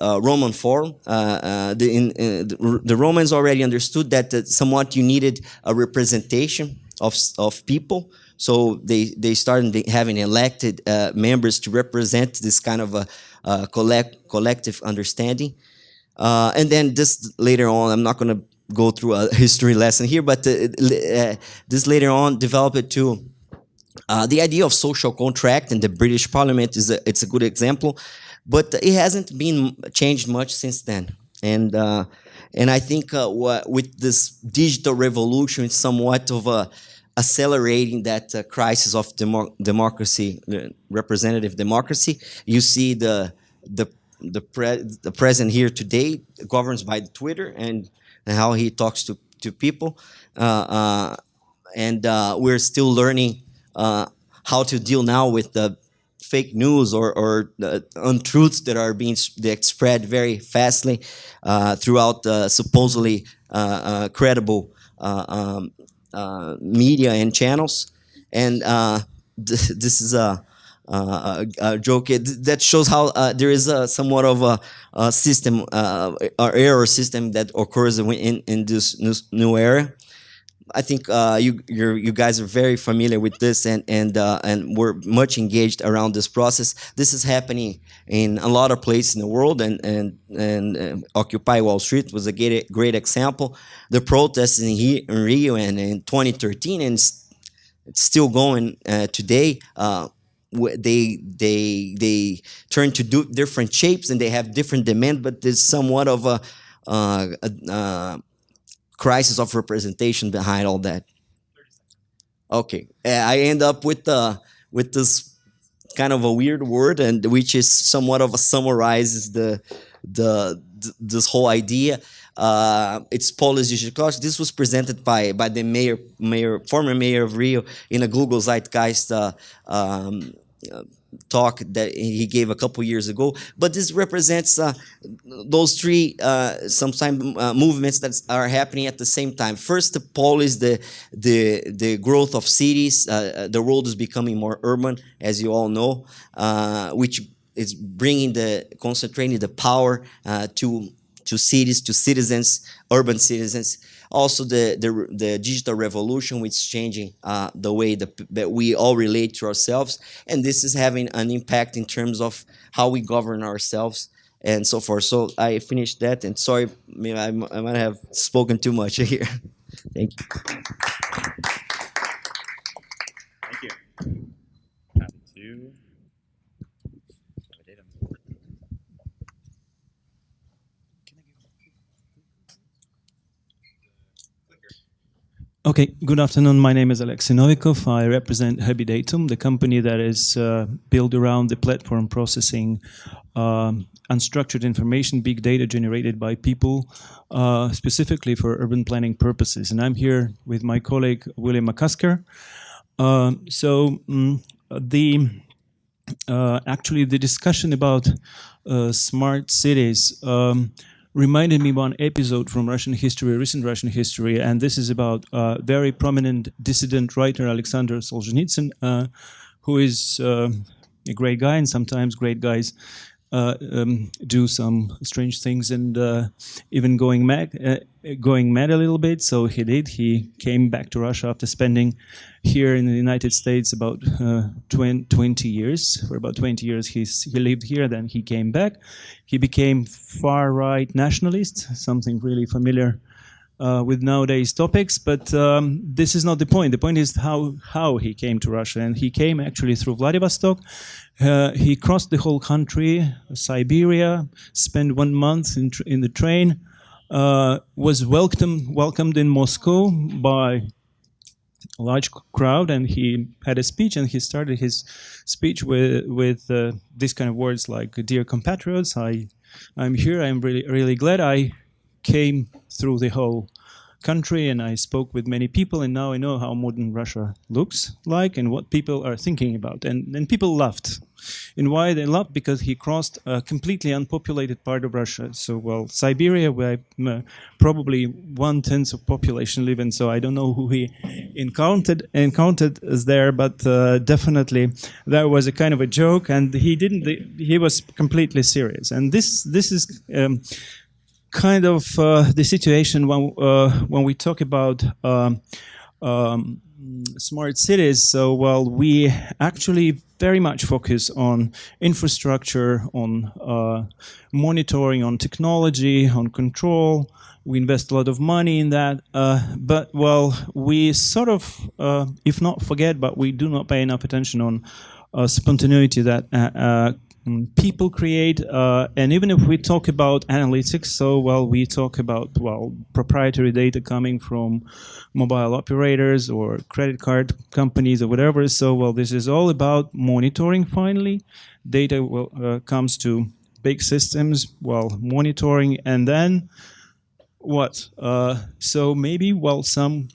Roman Forum, the Romans already understood that somewhat you needed a representation of people. So they started having elected members to represent this kind of a collective understanding. And then this later on, I'm not going to go through a history lesson here, but this later on developed to The idea of social contract in the British Parliament it's a good example, but it hasn't been changed much since then. And I think with this digital revolution, it's somewhat of a accelerating that crisis of democracy, representative democracy. You see the president here today governs by Twitter and how he talks to people, and we're still learning how to deal now with the fake news or untruths that are being spread very fastly throughout supposedly credible media and channels. And this is a joke that shows how there is somewhat of a system, or error system that occurs in this new era. I think you guys are very familiar with this, and we're much engaged around this process. This is happening in a lot of places in the world, and Occupy Wall Street was a great example. The protests in Rio and in 2013, and it's still going today. They turn to different shapes and they have different demand, but there's somewhat of a crisis of representation behind all that. Okay, I end up with this kind of a weird word, and which is somewhat of a summarizes this whole idea. It's policymakers. This was presented by the former mayor of Rio in a Google Zeitgeist talk that he gave a couple years ago. But this represents those three sometimes movements that are happening at the same time. First, the pole is the growth of cities. The world is becoming more urban, as you all know, which is concentrating the power to cities, to citizens, urban citizens. Also, the digital revolution, which is changing the way that we all relate to ourselves, and this is having an impact in terms of how we govern ourselves and so forth. So I finished that, and sorry, I might have spoken too much here. Thank you. Thank you. Happy to. Okay, good afternoon. My name is Alexei Novikov. I represent Habidatum, the company that is built around the platform processing unstructured information, big data generated by people, specifically for urban planning purposes. And I'm here with my colleague, William McCusker. Actually, the discussion about smart cities reminded me one episode from Russian history, recent Russian history, and this is about very prominent dissident writer Alexander Solzhenitsyn, who is a great guy, and sometimes great guys do some strange things and even going mad a little bit. So he did. He came back to Russia after spending here in the United States about 20 years. For about 20 years he lived here, then he came back. He became far-right nationalist, something really familiar with nowadays topics, but this is not the point. The point is how he came to Russia, and he came actually through Vladivostok. He crossed the whole country, Siberia, spent 1 month in the train, was welcomed in Moscow by a large crowd, and he had a speech, and he started his speech with these kind of words like, "Dear compatriots, I'm here, I'm really glad I came through the whole country, and I spoke with many people, and now I know how modern Russia looks like and what people are thinking about." And people laughed. And why they laughed? Because he crossed a completely unpopulated part of Russia. So, well, Siberia, where probably 1/10 of population live in, so I don't know who he encountered there, but definitely that was a kind of a joke, and he was completely serious. And this is kind of the situation when we talk about smart cities. So, well, we actually very much focus on infrastructure, on monitoring, on technology, on control, we invest a lot of money in that. But well, we sort of, if not forget, but we do not pay enough attention on spontaneity that people create. And even if we talk about analytics, so well, we talk about, well, proprietary data coming from mobile operators or credit card companies or whatever. So, well, this is all about monitoring finally. Data comes to big systems, well, monitoring, and then what? So maybe, well, some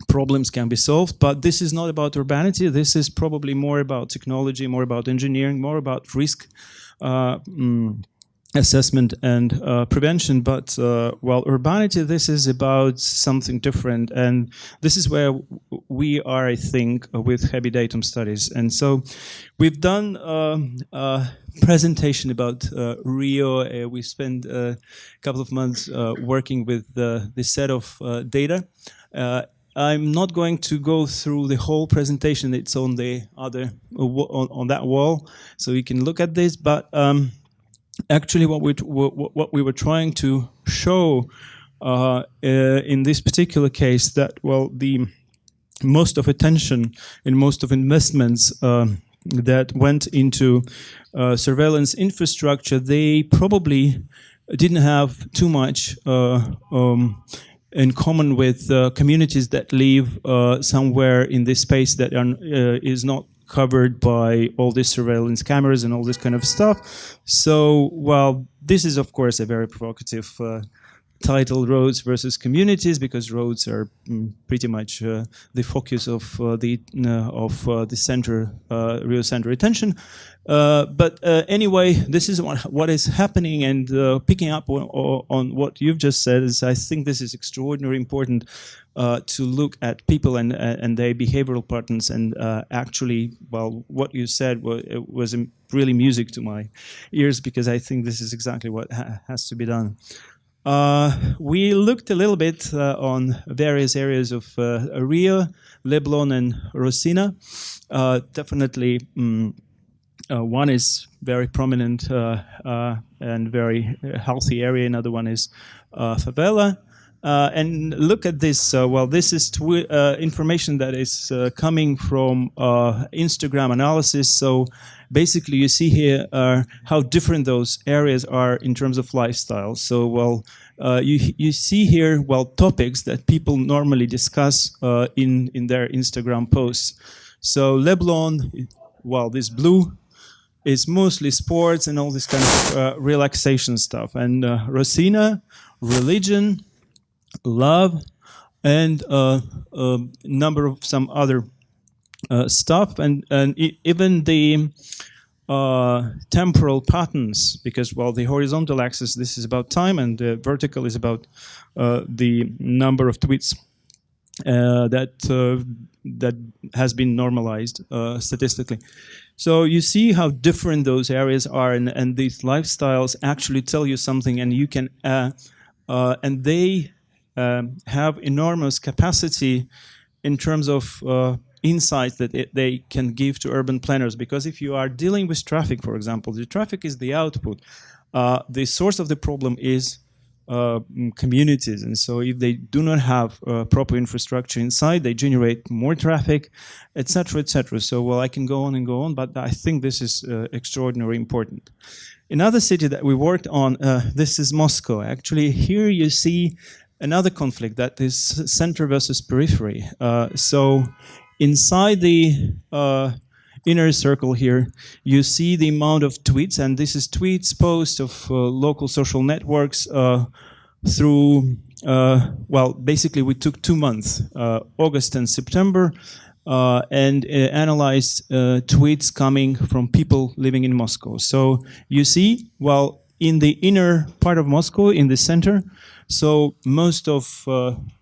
problems can be solved, but this is not about urbanity. This is probably more about technology, more about engineering, more about risk assessment and prevention. But well, urbanity, this is about something different, and this is where we are, I think, with Habidatum studies. And so we've done a presentation about Rio. We spent a couple of months working with this set of data. I'm not going to go through the whole presentation. It's on the other on that wall, so you can look at this. But actually, what we were trying to show in this particular case, that, well, the most of attention and most of investments that went into surveillance infrastructure, they probably didn't have too much in common with communities that live somewhere in this space that is not covered by all these surveillance cameras and all this kind of stuff. So, well, this is of course a very provocative title, Roads versus Communities, because roads are pretty much the focus of the center, Rio Center attention. But anyway, this is what is happening, and picking up on what you've just said, is I think this is extraordinarily important to look at people and their behavioral patterns. And actually, well, what you said was really music to my ears, because I think this is exactly what has to be done. We looked a little bit on various areas of Rio, Leblon, and Rosina. Definitely, one is very prominent and very healthy area. Another one is favela. And look at this. Well, this is information that is coming from Instagram analysis. So basically, you see here how different those areas are in terms of lifestyle. So, well, you see here, well, topics that people normally discuss in their Instagram posts. So Leblon, well, this blue is mostly sports and all this kind of relaxation stuff. And Rosina, religion, love, and a number of some other stuff, and even the temporal patterns, because, well, the horizontal axis, this is about time, and the vertical is about the number of tweets that has been normalized statistically. So you see how different those areas are, and these lifestyles actually tell you something, and you can and they have enormous capacity in terms of insights that they can give to urban planners. Because if you are dealing with traffic, for example, the traffic is the output. The source of the problem is communities, and so if they do not have proper infrastructure inside, they generate more traffic, etc., etc. So, well, I can go on and go on, but I think this is extraordinarily important. Another city that we worked on, this is Moscow. Actually, here you see another conflict, that is center versus periphery. So inside the inner circle here, you see the amount of tweets, and this is tweets, posts of local social networks through, well, basically we took 2 months, August and September, and analyzed tweets coming from people living in Moscow. So you see, well, in the inner part of Moscow, in the center, so most of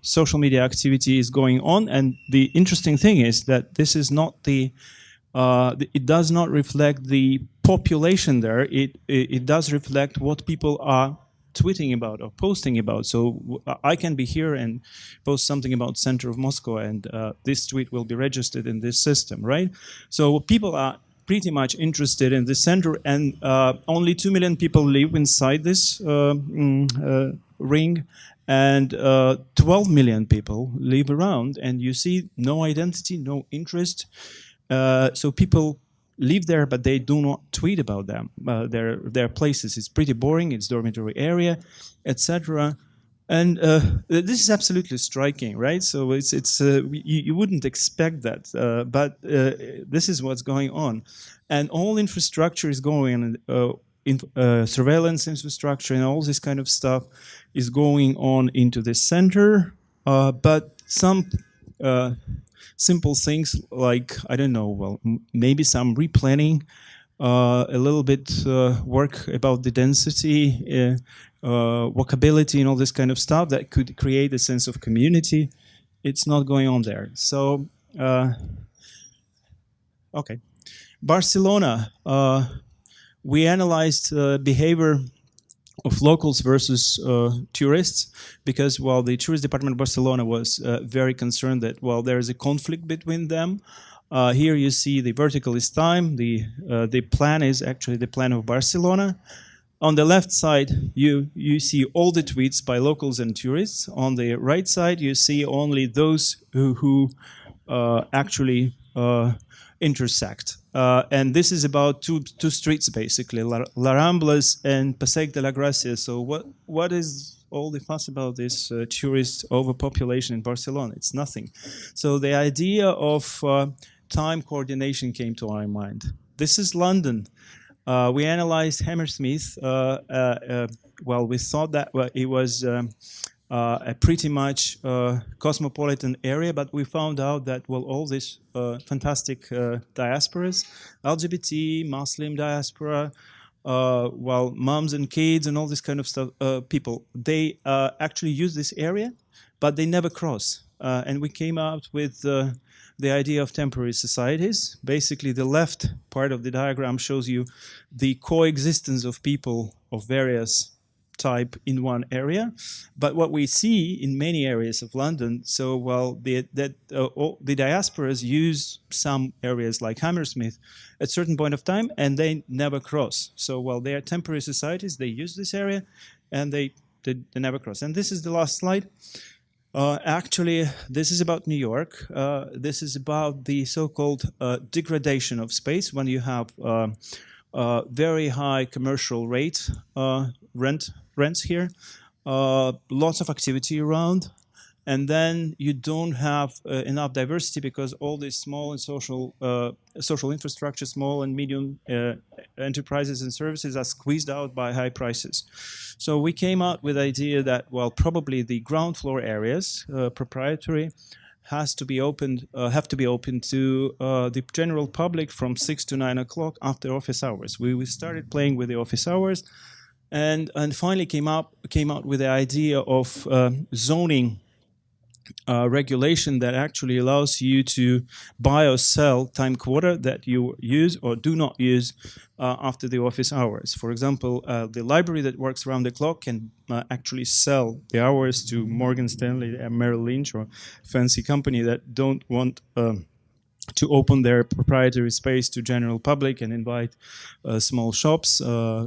social media activity is going on, and the interesting thing is that this is not it does not reflect the population there. It does reflect what people are tweeting about or posting about. So I can be here and post something about center of Moscow, and this tweet will be registered in this system, right? So people are pretty much interested in the center, and only 2 million people live inside this ring, and 12 million people live around, and you see no identity, no interest. So people live there, but they do not tweet about them. Their places. It's pretty boring. It's dormitory area, etc. And this is absolutely striking, right? So you wouldn't expect that, but this is what's going on, and all infrastructure is going surveillance infrastructure and all this kind of stuff is going on into the center. But some simple things like, I don't know, well, maybe some replanning, a little bit work about the density, walkability and all this kind of stuff that could create a sense of community. It's not going on there. So, okay. Barcelona, we analyzed behavior of locals versus tourists, because while the tourist department of Barcelona was very concerned that, well, there is a conflict between them. Here you see the vertical is time. The plan is actually the plan of Barcelona. On the left side, you see all the tweets by locals and tourists. On the right side, you see only those who actually intersect. And this is about two streets, basically, La Ramblas and Passeig de la Gracia. So what is all the fuss about this tourist overpopulation in Barcelona? It's nothing. So the idea of time coordination came to our mind. This is London. We analyzed Hammersmith. Well, we thought that it was a pretty much cosmopolitan area, but we found out that, well, all these fantastic diasporas, LGBT, Muslim diaspora, well, moms and kids and all this kind of stuff, people, they actually use this area, but they never cross. And we came out with the idea of temporary societies. Basically, the left part of the diagram shows you the coexistence of people of various type in one area, but what we see in many areas of London, so well, the diasporas use some areas like Hammersmith at a certain point of time, and they never cross. So while they are temporary societies, they use this area, and they never cross. And this is the last slide. Actually, this is about New York. This is about the so-called degradation of space when you have very high commercial rate rents here, lots of activity around, and then you don't have enough diversity because all these small and social infrastructure, small and medium enterprises and services are squeezed out by high prices. So we came out with the idea that, well, probably the ground floor areas, proprietary, have to be opened to the general public from 6 to 9 o'clock after office hours. We started playing with the office hours, and finally came out with the idea of zoning regulation that actually allows you to buy or sell time quota that you use or do not use after the office hours. For example, the library that works around the clock can actually sell the hours to Morgan Stanley, Merrill Lynch, or fancy company that don't want to open their proprietary space to general public and invite small shops,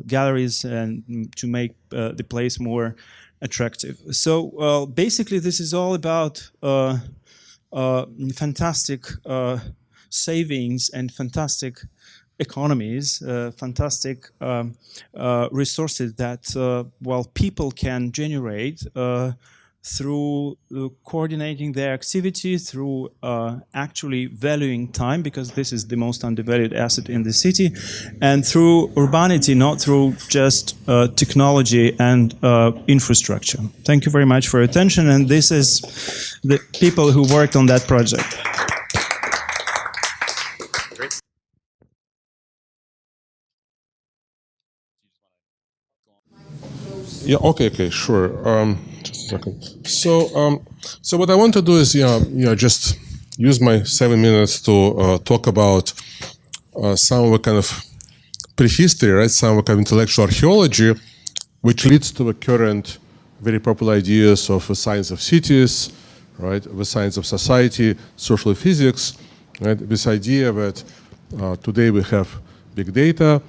galleries, and to make the place more attractive. So basically, this is all about fantastic savings and fantastic economies, fantastic resources that, well, people can generate through coordinating their activity, through actually valuing time, because this is the most undervalued asset in the city, and through urbanity, not through just technology and infrastructure. Thank you very much for your attention, and this is the people who worked on that project. Yeah. Okay. Sure. Just a second. So what I want to do is, just use my 7 minutes to talk about some of a kind of prehistory, right? Some of a kind of intellectual archaeology, which leads to the current very popular ideas of the science of cities, right? The science of society, social physics, right? This idea that today we have big data,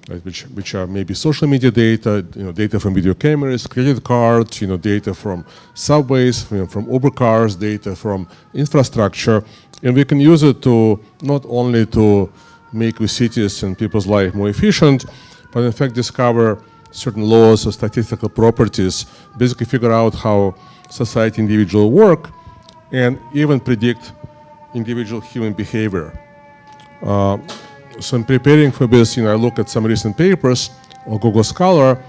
right, which are maybe social media data, data from video cameras, credit cards, data from subways, from Uber cars, data from infrastructure, and we can use it to not only to make the cities and people's life more efficient, but in fact discover certain laws or statistical properties, basically figure out how society individual work, and even predict individual human behavior. So in preparing for this, I look at some recent papers on Google Scholar,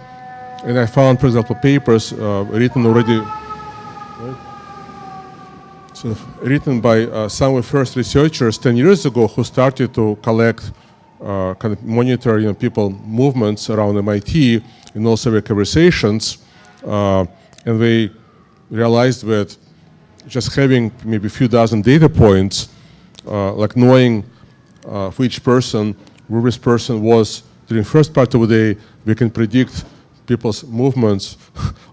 and I found, for example, papers written already, right? So written by some of the first researchers 10 years ago who started to collect, kind of monitor, people movements around MIT and also their conversations, and they realized that just having maybe a few dozen data points, like knowing which person, where this person was during the first part of the day, we can predict people's movements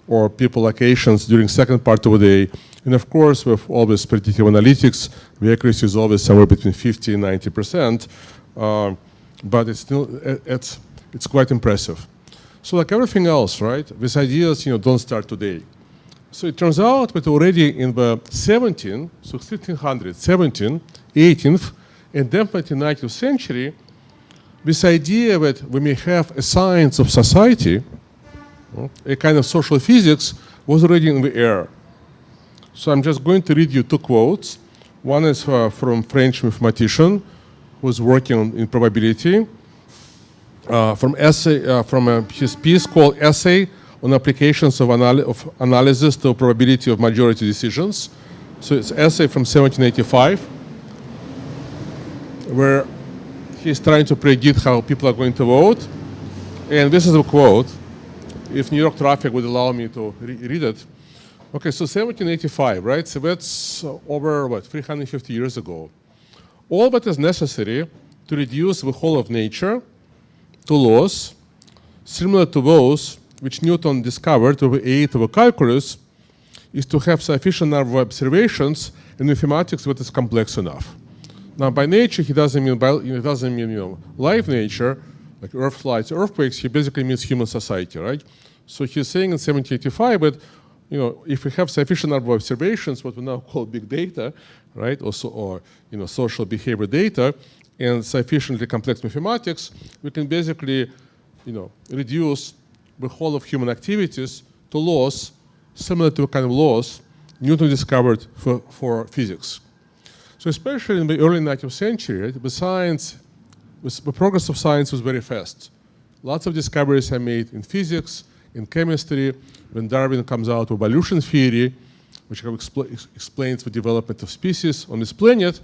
or people locations during the second part of the day. And of course, with all this predictive analytics, the accuracy is always somewhere between 50 and 90%, but it's still, it's quite impressive. So like everything else, right, these ideas, don't start today. So it turns out that already in the 17th, so 1600s, 17th, 18th, and definitely 19th century, this idea that we may have a science of society, a kind of social physics, was already in the air. So I'm just going to read you two quotes. One is from French mathematician who was working in probability, from his piece called Essay on Applications of Analysis to Probability of Majority Decisions. So it's an essay from 1785, where he's trying to predict how people are going to vote. And this is a quote, if New York traffic would allow me to read it. Okay, so 1785, right? So that's over, 350 years ago. All that is necessary to reduce the whole of nature to laws similar to those which Newton discovered with the aid of a calculus is to have sufficient number of observations in mathematics that is complex enough. Now, by nature, he doesn't mean live nature, like earth flights, earthquakes. He basically means human society, right? So he's saying in 1785 that if we have sufficient number of observations, what we now call big data, right, or social behavior data, and sufficiently complex mathematics, we can basically, reduce the whole of human activities to laws similar to the kind of laws Newton discovered for physics. So especially in the early 19th century, the progress of science was very fast. Lots of discoveries are made in physics, in chemistry, when Darwin comes out with evolution theory, which explains the development of species on this planet,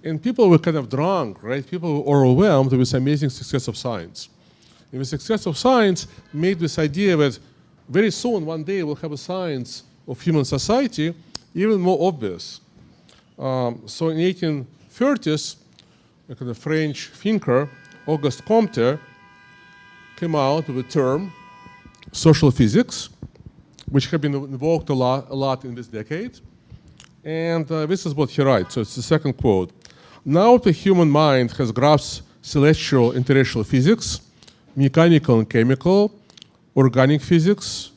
and people were kind of drunk, right? People were overwhelmed with this amazing success of science. And the success of science made this idea that very soon, one day, we'll have a science of human society even more obvious. So in 1830s, the French thinker, Auguste Comte, came out with a term, social physics, which have been invoked a lot in this decade. And this is what he writes. So it's the second quote. Now the human mind has grasped celestial and terrestrial physics, mechanical and chemical, organic physics.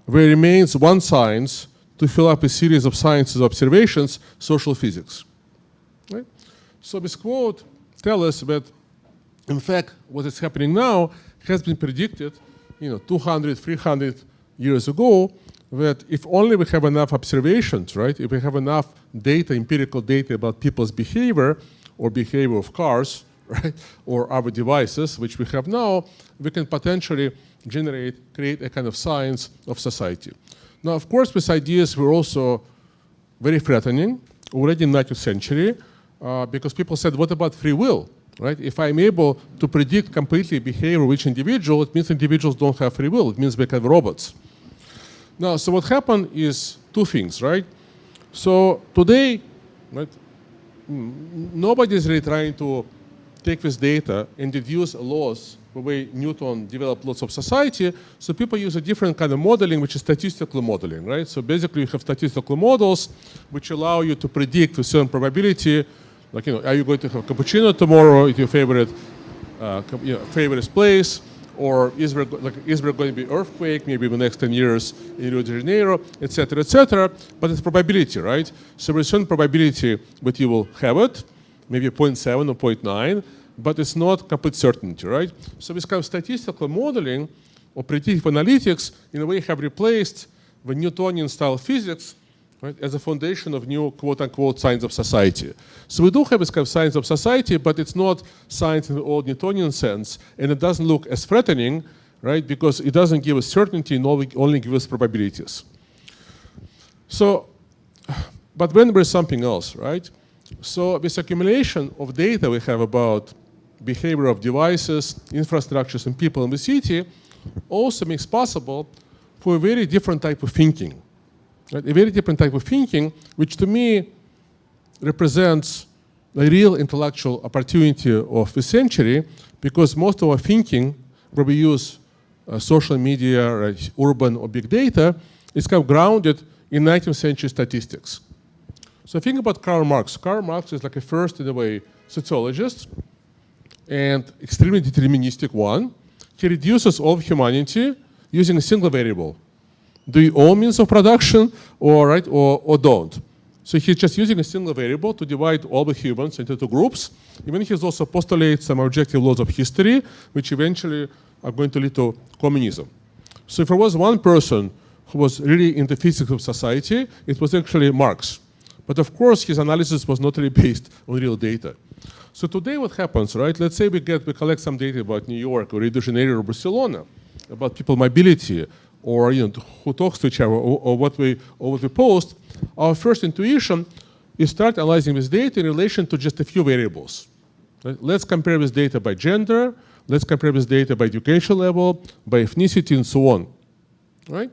There remains one science to fill up a series of sciences observations, social physics. Right? So this quote tells us that, in fact, what is happening now has been predicted 200, 300 years ago, that if only we have enough observations, right, if we have enough data, empirical data about people's behavior or behavior of cars, right, or other devices, which we have now, we can potentially create a kind of science of society. Now, of course, these ideas were also very threatening already in the 19th century because people said, what about free will? Right? If I'm able to predict completely behavior of each individual, it means individuals don't have free will. It means they have robots. Now, so what happened is two things, right? So today, right, nobody is really trying to take this data and deduce laws the way Newton developed laws of society. So people use a different kind of modeling, which is statistical modeling, right? So basically, you have statistical models which allow you to predict with certain probability, like, are you going to have cappuccino tomorrow? Is your favorite favorite place, or is there going to be earthquake maybe in the next 10 years in Rio de Janeiro, etc., but it's probability, right? So there's a certain probability that you will have it, maybe 0.7 or 0.9, but it's not complete certainty, right? So this kind of statistical modeling or predictive analytics in a way have replaced the Newtonian style physics, right, as a foundation of new quote-unquote science of society. So we do have this kind of science of society, but it's not science in the old Newtonian sense, and it doesn't look as threatening, right, because it doesn't give us certainty, and only gives us probabilities. So, but then there's something else, right? So this accumulation of data we have about behavior of devices, infrastructures, and people in the city also makes possible for a very different type of thinking. Right? A very different type of thinking, which to me represents a real intellectual opportunity of the century, because most of our thinking, where we use social media, right, urban or big data, is kind of grounded in 19th century statistics. So think about Karl Marx. Karl Marx is like a first, in a way, sociologist, and extremely deterministic one. He reduces all of humanity using a single variable. Do you own means of production or don't? So he's just using a single variable to divide all the humans into two groups. Even he also postulates some objective laws of history, which eventually are going to lead to communism. So if there was one person who was really into physics of society, it was actually Marx. But of course, his analysis was not really based on real data. So today what happens, right? Let's say we collect some data about New York or Rio de Janeiro or Barcelona, about people mobility, or who talks to each other, or what we post. Our first intuition is start analyzing this data in relation to just a few variables. Right? Let's compare this data by gender. Let's compare this data by education level, by ethnicity, and so on. Right?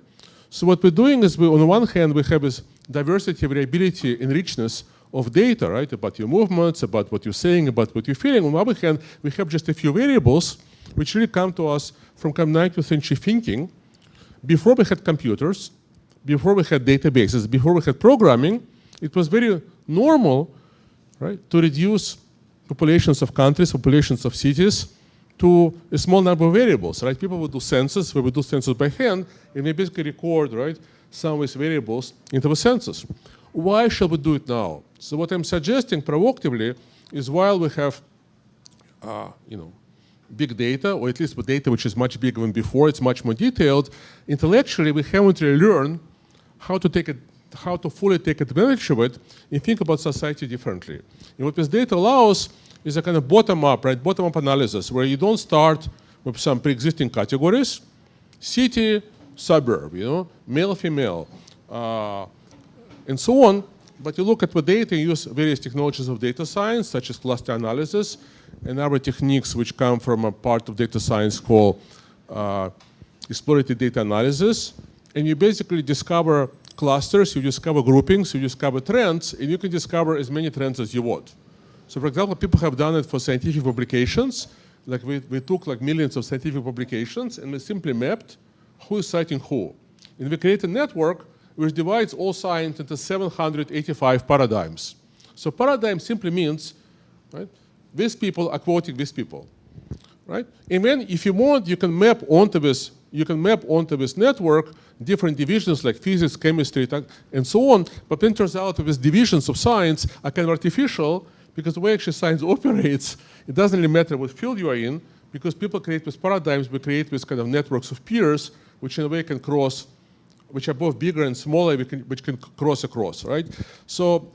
So what we're doing is, on the one hand, we have this diversity, variability, and richness of data, right? About your movements, about what you're saying, about what you're feeling. On the other hand, we have just a few variables which really come to us from 19th century thinking. Before we had computers, before we had databases, before we had programming, it was very normal, right, to reduce populations of countries, populations of cities to a small number of variables, right? People would do census, we would do census by hand, and we basically record, right, some of these variables into the census. Why shall we do it now? So what I'm suggesting provocatively is, while we have, big data, or at least the data which is much bigger than before, it's much more detailed, intellectually we haven't really learned how to fully take advantage of it and think about society differently. And what this data allows is a kind of bottom-up analysis, where you don't start with some pre-existing categories, city, suburb, male, female, and so on, but you look at the data and use various technologies of data science, such as cluster analysis, and other techniques which come from a part of data science called explorative data analysis. And you basically discover clusters, you discover groupings, you discover trends, and you can discover as many trends as you want. So for example, people have done it for scientific publications. Like we took like millions of scientific publications and we simply mapped who is citing who. And we create a network which divides all science into 785 paradigms. So paradigm simply means, right, these people are quoting these people, right? And then, if you want, you can map onto this network different divisions like physics, chemistry, and so on. But then it turns out that these divisions of science are kind of artificial, because the way actually science operates, it doesn't really matter what field you are in, because people create these paradigms, we create these kind of networks of peers, which in a way can cross, which are both bigger and smaller, which can cross across, right? So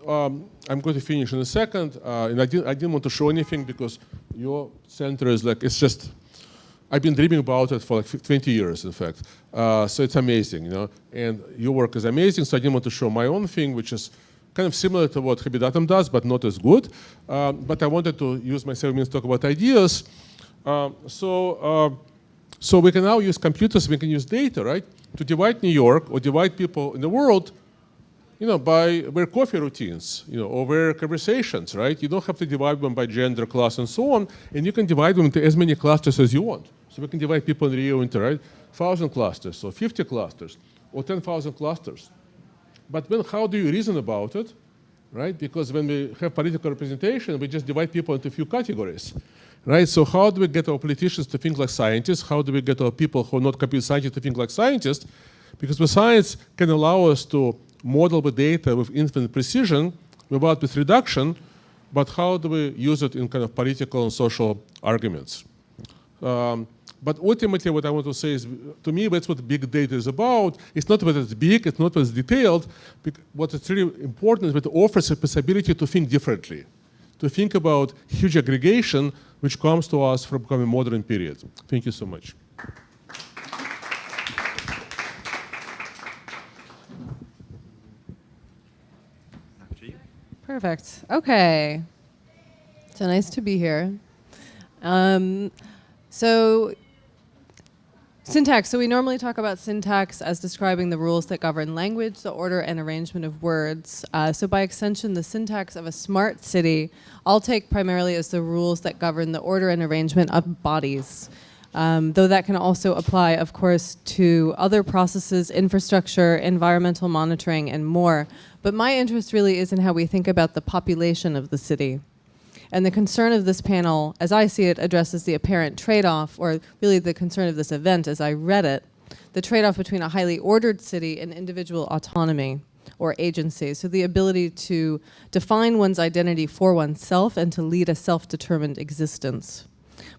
I'm going to finish in a second, and I didn't want to show anything because your center is like, it's just, I've been dreaming about it for like 20 years, in fact. So it's amazing, and your work is amazing, so I didn't want to show my own thing, which is kind of similar to what Habidatum does, but not as good. But I wanted to use my 7 minutes to talk about ideas. So we can now use computers, we can use data, right, to divide New York or divide people in the world, by their coffee routines, or their conversations, right? You don't have to divide them by gender, class, and so on, and you can divide them into as many clusters as you want. So we can divide people in Rio into, 1,000 clusters, or 50 clusters, or 10,000 clusters. But then how do you reason about it, right? Because when we have political representation, we just divide people into a few categories, right? So how do we get our politicians to think like scientists? How do we get our people who are not computer scientists to think like scientists? Because the science can allow us to model the data with infinite precision without this reduction, but how do we use it in kind of political and social arguments? But ultimately, what I want to say is, to me, that's what big data is about. It's not that it's big, it's not that it's detailed. What is really important is that it offers a possibility to think differently, to think about huge aggregation, which comes to us from a modern period. Thank you so much. Perfect. Okay. So nice to be here. So syntax. So we normally talk about syntax as describing the rules that govern language, the order and arrangement of words. So by extension, the syntax of a smart city, I'll take primarily as the rules that govern the order and arrangement of bodies. Though that can also apply, of course, to other processes, infrastructure, environmental monitoring, and more. But my interest really is in how we think about the population of the city. And the concern of this panel, as I see it, addresses the apparent trade-off, or really the concern of this event as I read it, the trade-off between a highly ordered city and individual autonomy or agency. So the ability to define one's identity for oneself and to lead a self-determined existence.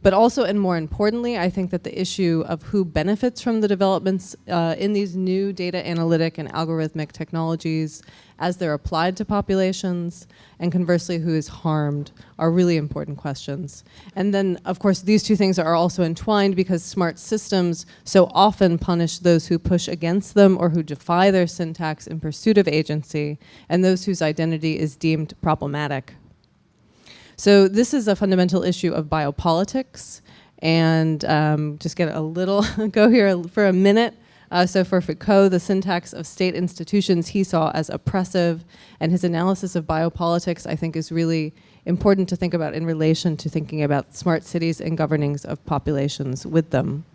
But also, and more importantly, I think that the issue of who benefits from the developments in these new data analytic and algorithmic technologies as they're applied to populations, and conversely, who is harmed, are really important questions. And then, of course, these two things are also entwined because smart systems so often punish those who push against them or who defy their syntax in pursuit of agency, and those whose identity is deemed problematic. So this is a fundamental issue of biopolitics, and just get a little go here for a minute. So for Foucault, the syntax of state institutions he saw as oppressive, and his analysis of biopolitics, I think, is really important to think about in relation to thinking about smart cities and governings of populations with them.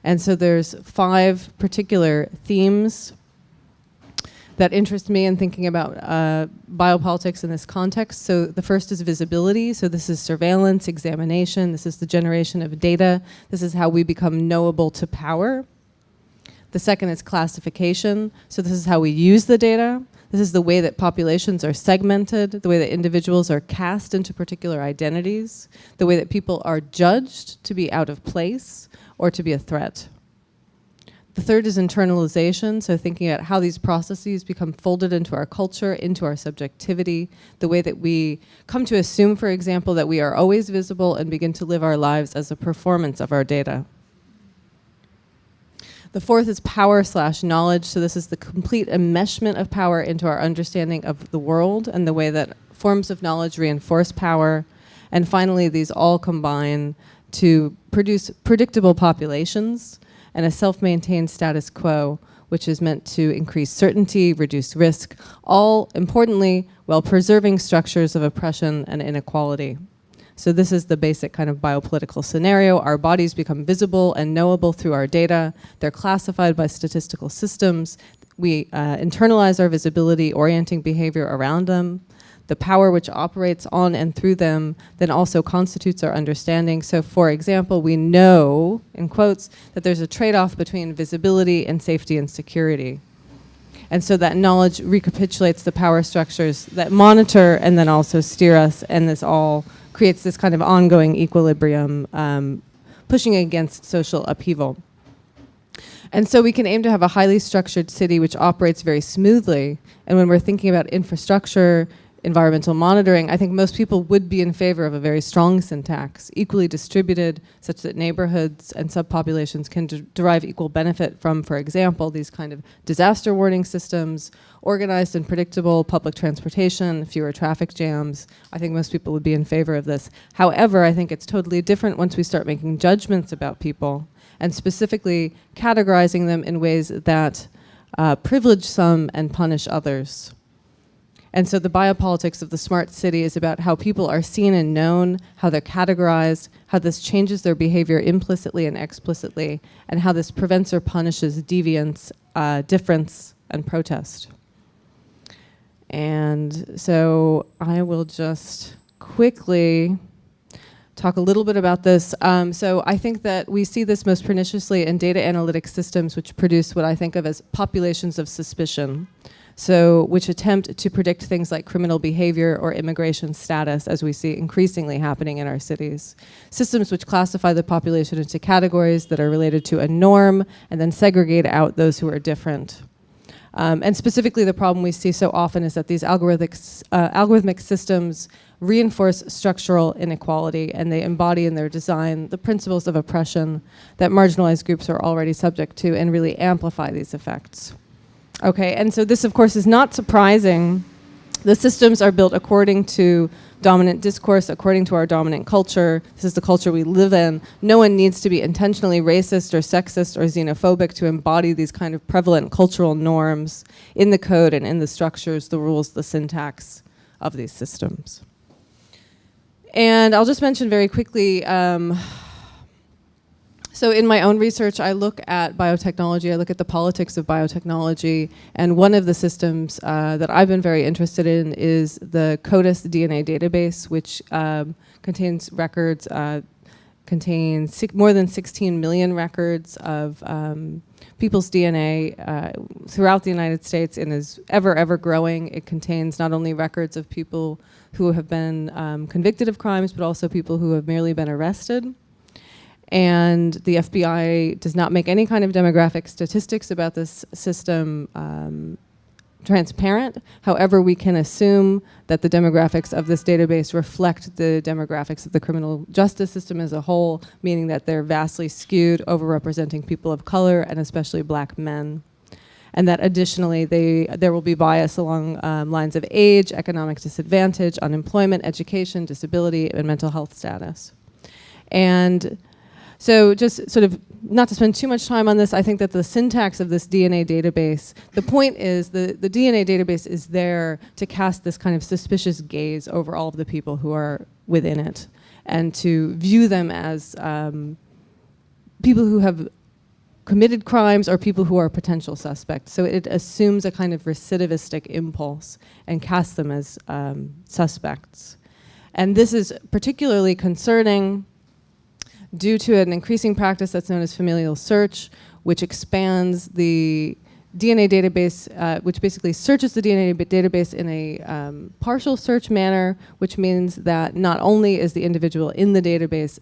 And so there's 5 particular themes that interest me in thinking about biopolitics in this context. So the first is visibility. So this is surveillance, examination. This is the generation of data. This is how we become knowable to power. The second is classification. So this is how we use the data. This is the way that populations are segmented, the way that individuals are cast into particular identities, the way that people are judged to be out of place or to be a threat. The third is internalization, so thinking about how these processes become folded into our culture, into our subjectivity, the way that we come to assume, for example, that we are always visible and begin to live our lives as a performance of our data. The fourth is power/knowledge, so this is the complete enmeshment of power into our understanding of the world and the way that forms of knowledge reinforce power. And finally, these all combine to produce predictable populations and a self-maintained status quo, which is meant to increase certainty, reduce risk, all importantly, while preserving structures of oppression and inequality. So this is the basic kind of biopolitical scenario. Our bodies become visible and knowable through our data. They're classified by statistical systems. We internalize our visibility, orienting behavior around them. The power which operates on and through them then also constitutes our understanding. So for example, we know, in quotes, that there's a trade-off between visibility and safety and security. And so that knowledge recapitulates the power structures that monitor and then also steer us, and this all creates this kind of ongoing equilibrium, pushing against social upheaval. And so we can aim to have a highly structured city which operates very smoothly. And when we're thinking about infrastructure, environmental monitoring, I think most people would be in favor of a very strong syntax, equally distributed, such that neighborhoods and subpopulations can derive equal benefit from, for example, these kind of disaster warning systems, organized and predictable public transportation, fewer traffic jams. I think most people would be in favor of this. However, I think it's totally different once we start making judgments about people, and specifically categorizing them in ways that privilege some and punish others. And so the biopolitics of the smart city is about how people are seen and known, how they're categorized, how this changes their behavior implicitly and explicitly, and how this prevents or punishes deviance, difference, and protest. And so I will just quickly talk a little bit about this. So I think that we see this most perniciously in data analytic systems, which produce what I think of as populations of suspicion. So which attempt to predict things like criminal behavior or immigration status, as we see increasingly happening in our cities. Systems which classify the population into categories that are related to a norm and then segregate out those who are different. And specifically, the problem we see so often is that these algorithmic systems reinforce structural inequality, and they embody in their design the principles of oppression that marginalized groups are already subject to and really amplify these effects. Okay, and so this, of course, is not surprising. The systems are built according to dominant discourse, according to our dominant culture. This is the culture we live in. No one needs to be intentionally racist or sexist or xenophobic to embody these kind of prevalent cultural norms in the code and in the structures, the rules, the syntax of these systems. And I'll just mention very quickly, so in my own research, I look at biotechnology, I look at the politics of biotechnology, and one of the systems that I've been very interested in is the CODIS DNA database, which contains records, more than 16 million records of people's DNA throughout the United States and is ever growing. It contains not only records of people who have been convicted of crimes, but also people who have merely been arrested. And the FBI does not make any kind of demographic statistics about this system transparent. However, we can assume that the demographics of this database reflect the demographics of the criminal justice system as a whole, meaning that they're vastly skewed, overrepresenting people of color, and especially black men. And that additionally, there will be bias along lines of age, economic disadvantage, unemployment, education, disability, and mental health status. And so just sort of, not to spend too much time on this, I think that the syntax of this DNA database, the point is the DNA database is there to cast this kind of suspicious gaze over all of the people who are within it and to view them as people who have committed crimes or people who are potential suspects. So it assumes a kind of recidivistic impulse and casts them as suspects. And this is particularly concerning due to an increasing practice that's known as familial search, which expands the DNA database, which basically searches the DNA database in a partial search manner, which means that not only is the individual in the database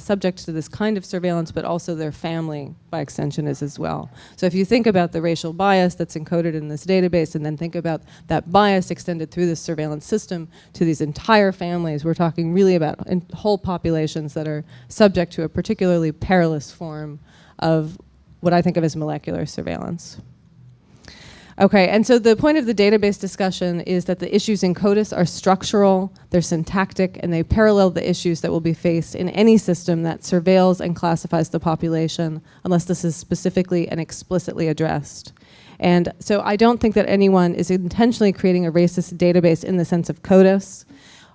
subject to this kind of surveillance, but also their family, by extension, is as well. So if you think about the racial bias that's encoded in this database, and then think about that bias extended through this surveillance system to these entire families, we're talking really about whole populations that are subject to a particularly perilous form of what I think of as molecular surveillance. Okay, and so the point of the database discussion is that the issues in CODIS are structural, they're syntactic, and they parallel the issues that will be faced in any system that surveils and classifies the population, unless this is specifically and explicitly addressed. And so I don't think that anyone is intentionally creating a racist database in the sense of CODIS,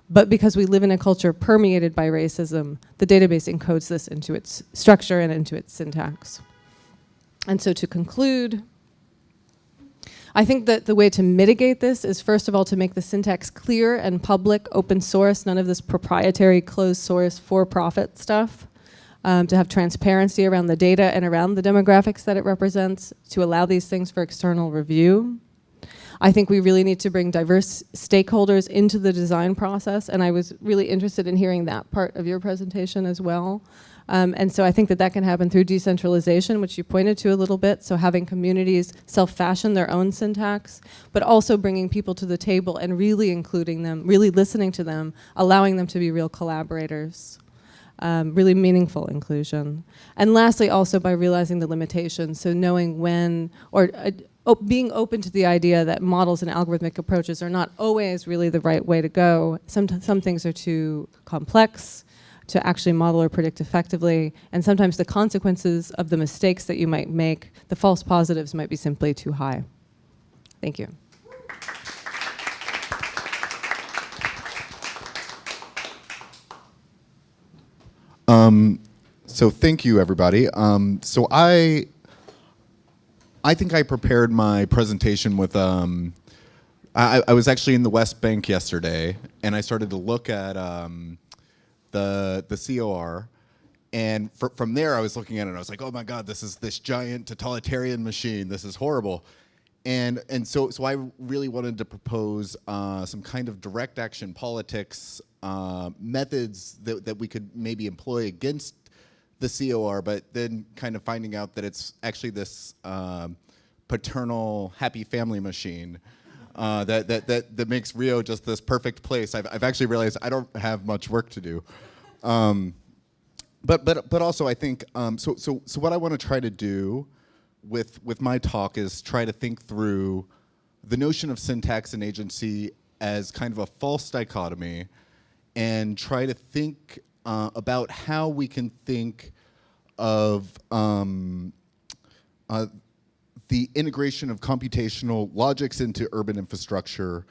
but because we live in a culture permeated by racism, the database encodes this into its structure and into its syntax. And so to conclude, I think that the way to mitigate this is, first of all, to make the syntax clear and public, open source, none of this proprietary, closed source, for-profit stuff, to have transparency around the data and around the demographics that it represents, to allow these things for external review. I think we really need to bring diverse stakeholders into the design process, and I was really interested in hearing that part of your presentation as well. And so I think that that can happen through decentralization, which you pointed to a little bit, so having communities self-fashion their own syntax, but also bringing people to the table and really including them, really listening to them, allowing them to be real collaborators, really meaningful inclusion. And lastly, also by realizing the limitations, so knowing when, or being open to the idea that models and algorithmic approaches are not always really the right way to go. Some things are too complex to actually model or predict effectively, and sometimes the consequences of the mistakes that you might make, the false positives, might be simply too high. Thank you. So thank you, everybody. So I think I prepared my presentation with, I was actually in the West Bank yesterday, and I started to look at the COR. And from there, I was looking at it, and I was like, oh my God, this is this giant totalitarian machine. This is horrible. And so I really wanted to propose some kind of direct action politics methods that we could maybe employ against the COR, but then kind of finding out that it's actually this paternal happy family machine that makes Rio just this perfect place. I've actually realized I don't have much work to do. But also I think so what I want to try to do with my talk is try to think through the notion of syntax and agency as kind of a false dichotomy, and try to think about how we can think of the integration of computational logics into urban infrastructure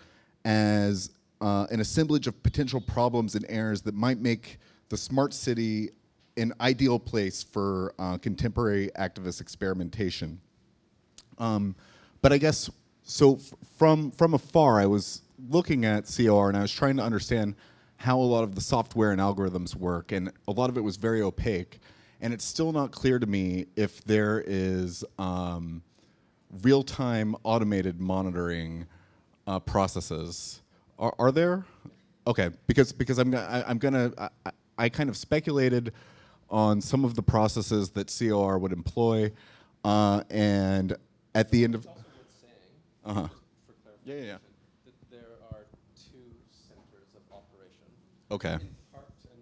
as an assemblage of potential problems and errors that might make the smart city an ideal place for contemporary activist experimentation. But I guess, so from afar, I was looking at COR and I was trying to understand how a lot of the software and algorithms work, and a lot of it was very opaque. And it's still not clear to me if there is real-time automated monitoring processes. Are there? Okay, because I kind of speculated on some of the processes that COR would employ, and at the end of yeah. That there are two centers of operation. Okay. In part, and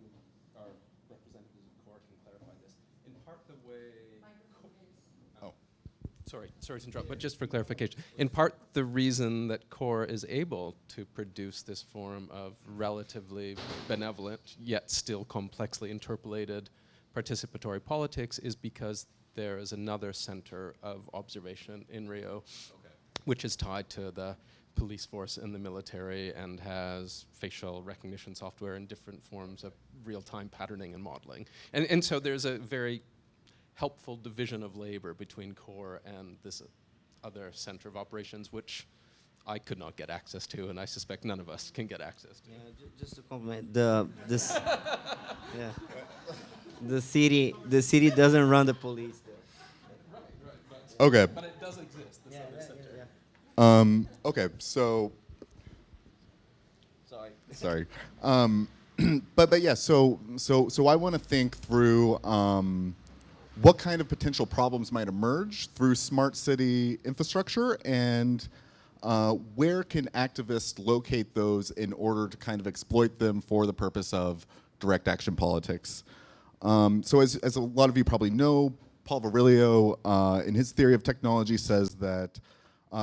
our representatives of CORE can clarify this. In part, the way. Sorry to interrupt, but just for clarification, in part, the reason that CORE is able to produce this form of relatively benevolent yet still complexly interpolated participatory politics is because there is another center of observation in Rio, which is tied to the police force and the military and has facial recognition software and different forms of real-time patterning and modeling. And so there's a very helpful division of labor between CORE and this other center of operations, which I could not get access to, and I suspect none of us can get access to. Yeah, just to compliment the city doesn't run the police there. Right. Okay. But it does exist. This other center. Okay, so. Sorry. But yeah, so I want to think through what kind of potential problems might emerge through smart city infrastructure, and where can activists locate those in order to kind of exploit them for the purpose of direct action politics. So as a lot of you probably know, Paul Virilio, in his theory of technology, says that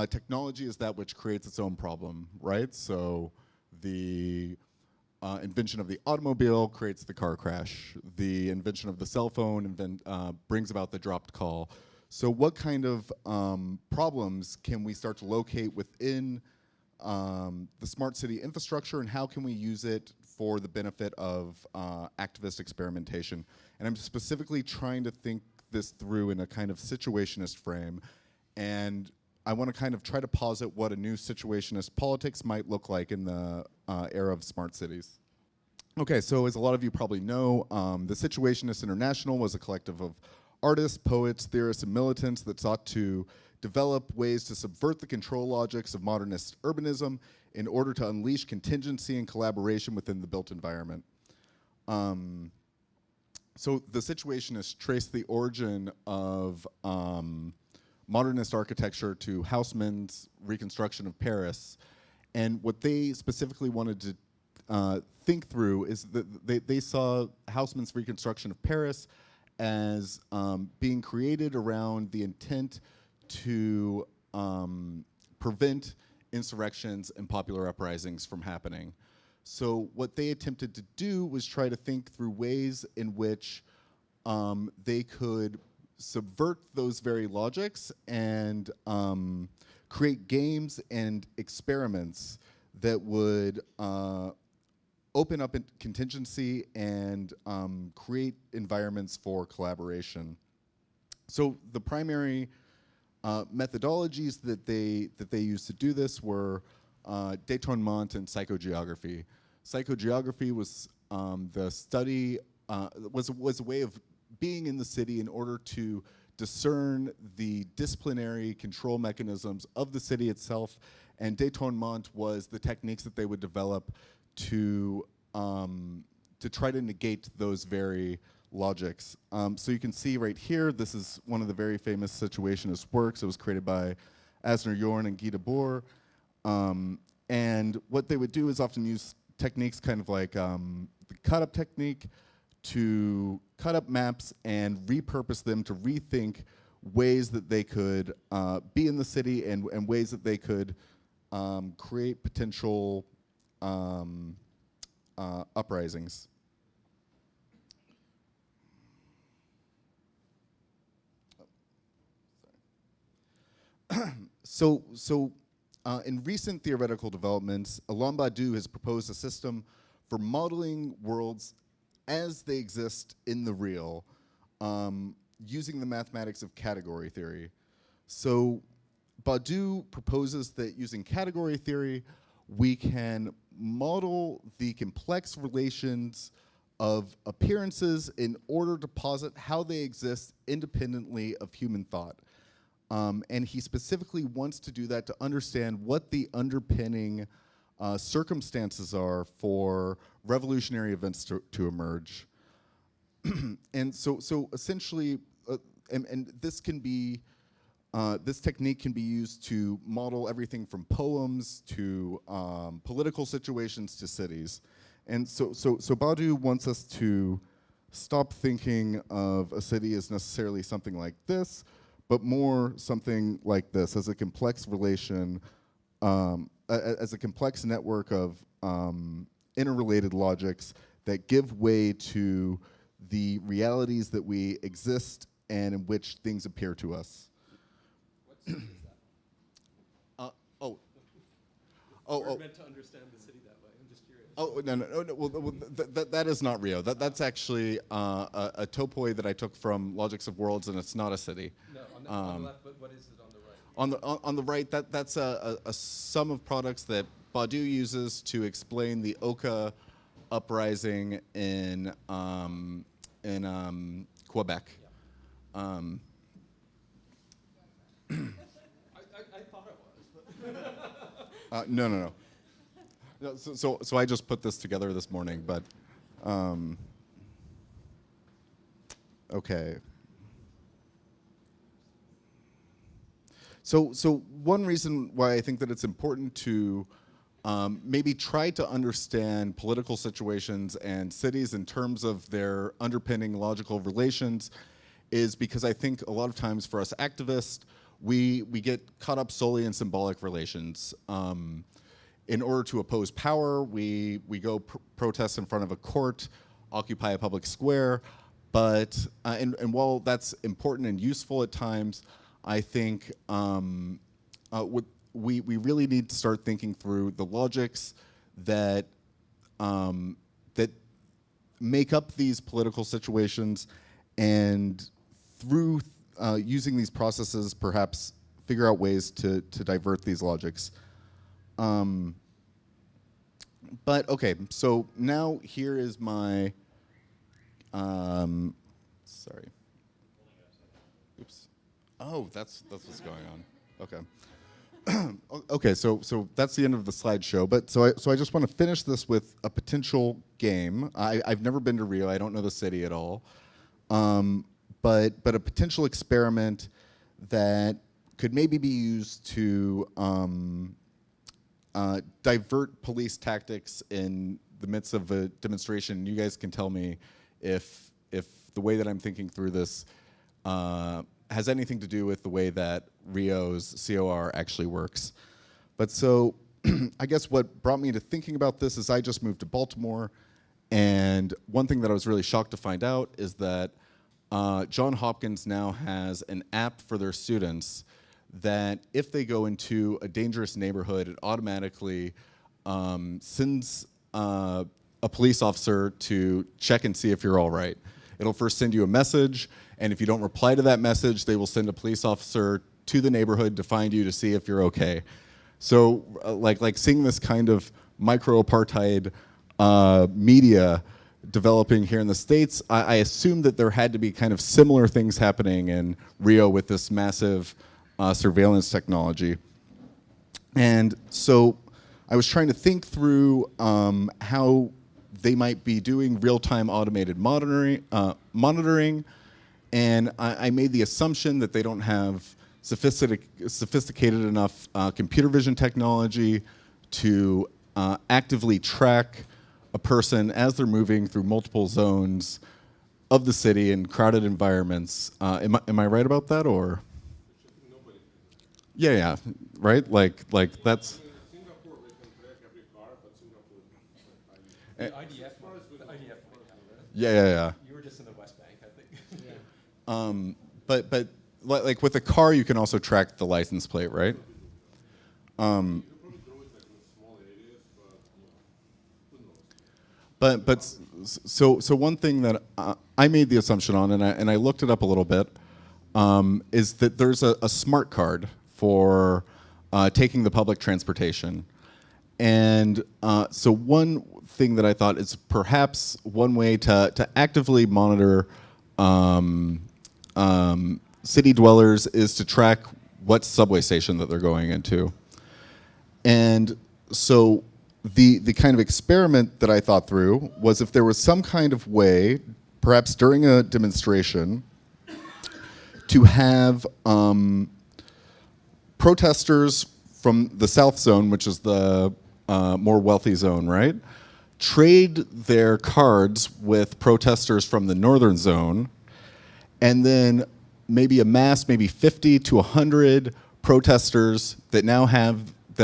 technology is that which creates its own problem, right? So the invention of the automobile creates the car crash. The invention of the cell phone brings about the dropped call. So what kind of problems can we start to locate within the smart city infrastructure, and how can we use it for the benefit of activist experimentation? And I'm specifically trying to think this through in a kind of situationist frame, and I want to kind of try to posit what a new situationist politics might look like in the era of smart cities. Okay, so as a lot of you probably know, the Situationists International was a collective of artists, poets, theorists, and militants that sought to develop ways to subvert the control logics of modernist urbanism in order to unleash contingency and collaboration within the built environment. So the Situationists traced the origin of modernist architecture to Haussmann's reconstruction of Paris. And what they specifically wanted to think through is that they saw Haussmann's reconstruction of Paris as being created around the intent to prevent insurrections and popular uprisings from happening. So what they attempted to do was try to think through ways in which they could subvert those very logics and create games and experiments that would open up contingency and create environments for collaboration. So the primary methodologies that they used to do this were détournement and psychogeography. Psychogeography was the study was a way of being in the city in order to discern the disciplinary control mechanisms of the city itself, and détournement was the techniques that they would develop to try to negate those very logics. So you can see right here, this is one of the very famous situationist works. It was created by Asner Jorn and Guy Debord. And what they would do is often use techniques kind of like the cut-up technique to cut up maps and repurpose them to rethink ways that they could be in the city and ways that they could create potential uprisings. So in recent theoretical developments, Alain Badiou has proposed a system for modeling worlds as they exist in the real, using the mathematics of category theory. So Badiou proposes that using category theory, we can model the complex relations of appearances in order to posit how they exist independently of human thought. And he specifically wants to do that to understand what the underpinning circumstances are for revolutionary events to emerge. And so essentially, and this can be, this technique can be used to model everything from poems to political situations to cities. And so Badiou wants us to stop thinking of a city as necessarily something like this, but more something like this, as a complex relation, as a complex network of interrelated logics that give way to the realities that we exist and in which things appear to us. What city is that? We're meant to understand the city that way. I'm just curious. Oh, no. Well, that is not Rio. That's actually a topoi that I took from Logics of Worlds, and it's not a city. No, on the left, but what is it on the right? On the right, that's a sum of products that Badiou uses to explain the Oka uprising in Quebec. Yeah. I thought it was. No. So I just put this together this morning, but okay. So one reason why I think that it's important to maybe try to understand political situations and cities in terms of their underpinning logical relations is because I think a lot of times for us activists, we get caught up solely in symbolic relations. In order to oppose power, we go protest in front of a court, occupy a public square, but and while that's important and useful at times, I think we really need to start thinking through the logics that that make up these political situations, and through using these processes, perhaps figure out ways to divert these logics. But okay, so now here is my, sorry. Oops. Oh, that's what's going on. Okay. Okay, so that's the end of the slideshow. But so I just want to finish this with a potential game. I've never been to Rio. I don't know the city at all. But a potential experiment that could maybe be used to divert police tactics in the midst of a demonstration. You guys can tell me if the way that I'm thinking through this has anything to do with the way that Rio's COR actually works. But so I guess what brought me to thinking about this is I just moved to Baltimore, and one thing that I was really shocked to find out is that Johns Hopkins now has an app for their students that if they go into a dangerous neighborhood, it automatically sends a police officer to check and see if you're all right. It'll first send you a message, and if you don't reply to that message, they will send a police officer to the neighborhood to find you to see if you're okay. So like seeing this kind of micro-apartheid media developing here in the States, I assumed that there had to be kind of similar things happening in Rio with this massive surveillance technology. And so I was trying to think through how they might be doing real-time automated monitoring, and I made the assumption that they don't have sophisticated enough computer vision technology to actively track a person as they're moving through multiple zones of the city in crowded environments. Am I right about that, or? Yeah, right. Like that's. Yeah. You were just in the West Bank, I think. But like with a car, you can also track the license plate, right? But so one thing that I made the assumption on, and I looked it up a little bit, is that there's a smart card for taking the public transportation, and so one thing that I thought is perhaps one way to actively monitor city dwellers is to track what subway station that they're going into, and so. The kind of experiment that I thought through was if there was some kind of way, perhaps during a demonstration, to have protesters from the South Zone, which is the more wealthy zone, right, trade their cards with protesters from the Northern Zone, and then maybe amass maybe 50 to 100 protesters that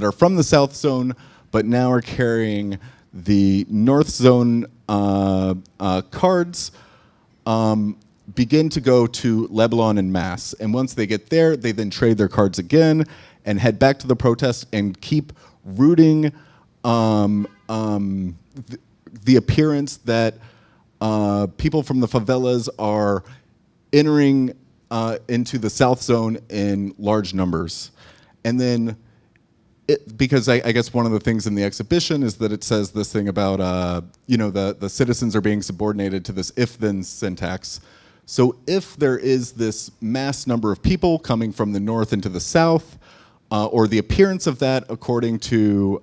are from the South Zone, but now are carrying the North Zone cards, begin to go to Lebanon en masse. And once they get there, they then trade their cards again and head back to the protest and keep rooting the appearance that people from the favelas are entering into the South Zone in large numbers. And then because I guess one of the things in the exhibition is that it says this thing about, the citizens are being subordinated to this if-then syntax. So if there is this mass number of people coming from the north into the south, or the appearance of that according to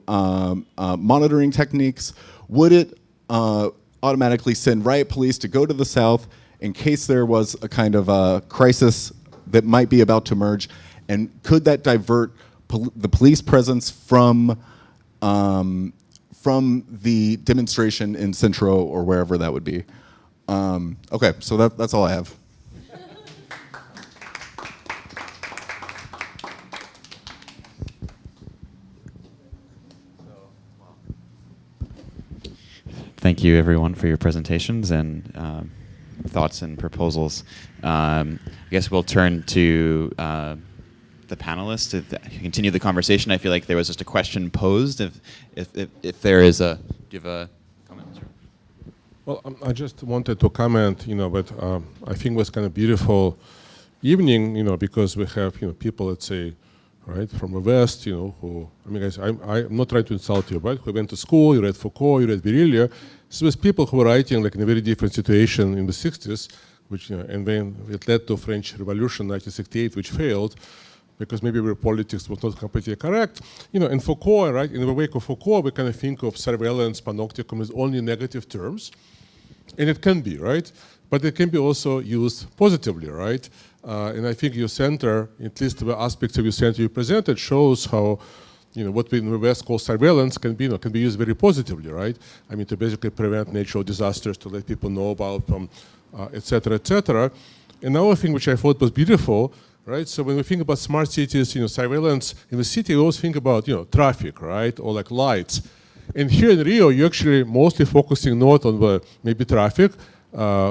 monitoring techniques, would it automatically send riot police to go to the south in case there was a kind of a crisis that might be about to emerge? And could that divert the police presence from the demonstration in Centro or wherever that would be? Okay, so that's all I have. Thank you, everyone, for your presentations and thoughts and proposals. I guess we'll turn to the panelists to continue the conversation. I feel like there was just a question posed. If there is do you have a comment? Sure. Well, I just wanted to comment, but I think it was kind of beautiful evening, because we have, people, let's say, right, from the West, who, guys, I'm not trying to insult you, right, who went to school, you read Foucault, you read Virillia. So there's people who were writing like in a very different situation in the 60s, which, and then it led to French Revolution, 1968, which failed, because maybe our politics was not completely correct. In Foucault, right, in the wake of Foucault, we kind of think of surveillance, panopticon as only negative terms. And it can be, right? But it can be also used positively, right? And I think your center, at least the aspects of your center you presented, shows how, what we in the West call surveillance can be used very positively, right? To basically prevent natural disasters, to let people know about them, et cetera, et cetera. Another thing which I thought was beautiful, right? So when we think about smart cities, surveillance in the city, we always think about, traffic, right? Or like lights. And here in Rio, you're actually mostly focusing not on the maybe traffic,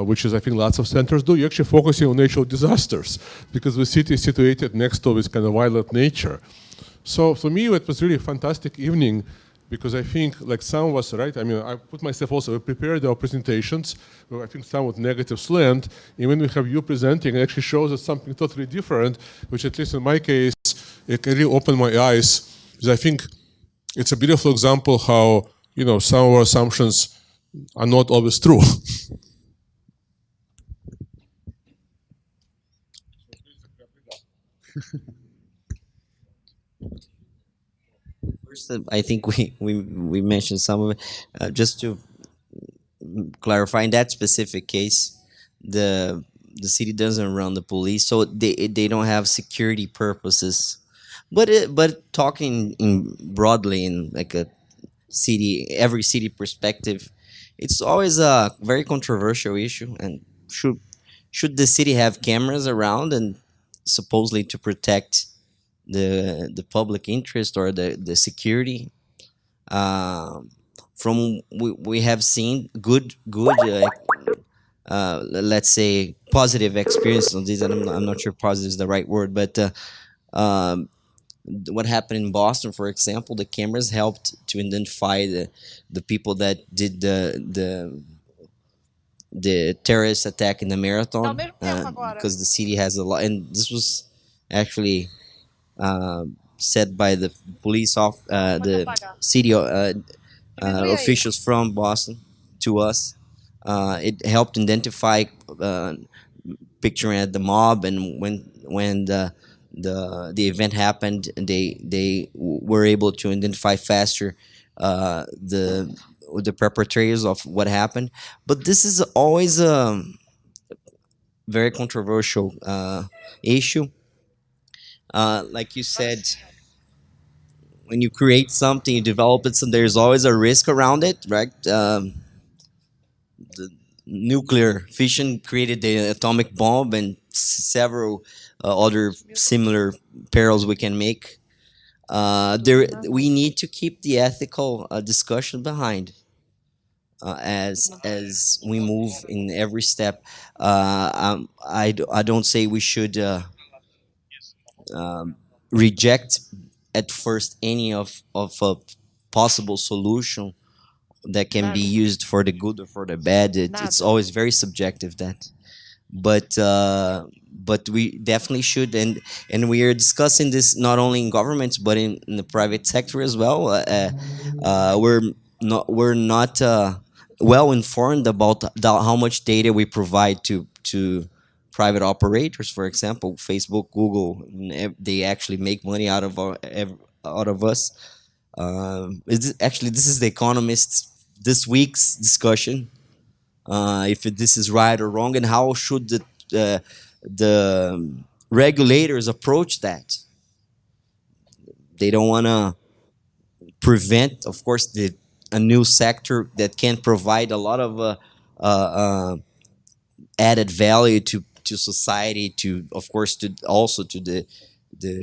which is I think lots of centers do. You're actually focusing on natural disasters because the city is situated next to this kind of violent nature. So for me, it was really a fantastic evening because I think like some of us, right? I put myself also, we prepared our presentations, I think somewhat negative slant, and when we have you presenting, it actually shows us something totally different, which at least in my case, it really opened my eyes, because I think it's a beautiful example how, some of our assumptions are not always true. First, I think we mentioned some of it. Just to clarify, in that specific case, the city doesn't run the police, so they don't have security purposes. But talking broadly in like a every city perspective, it's always a very controversial issue. And should the city have cameras around and supposedly to protect the public interest or the security? From we have seen good let's say positive experience on this. And I'm not sure positive is the right word, but what happened in Boston, for example, the cameras helped to identify the people that did the terrorist attack in the marathon, because the city has a lot, and this was actually said by the police the city officials from Boston to us. It helped identify picturing at the mob, and when the event happened, they were able to identify faster the perpetrators of what happened. But this is always a very controversial issue. Like you said, when you create something, you develop it, so there's always a risk around it, right? The nuclear fission created the atomic bomb and several other similar perils we can make. We need to keep the ethical discussion behind as we move in every step. I don't say we should reject at first any of a possible solution that can be used for the good or for the bad. It's always very subjective, that. But we definitely should, and we are discussing this not only in governments but in the private sector as well. We're not well informed about how much data we provide to private operators. For example, Facebook, Google, they actually make money out of us. This is the Economist this week's discussion. If this is right or wrong, and how should the regulators approach that? They don't want to prevent, of course, a new sector that can provide a lot of added value to society, to, of course, also to the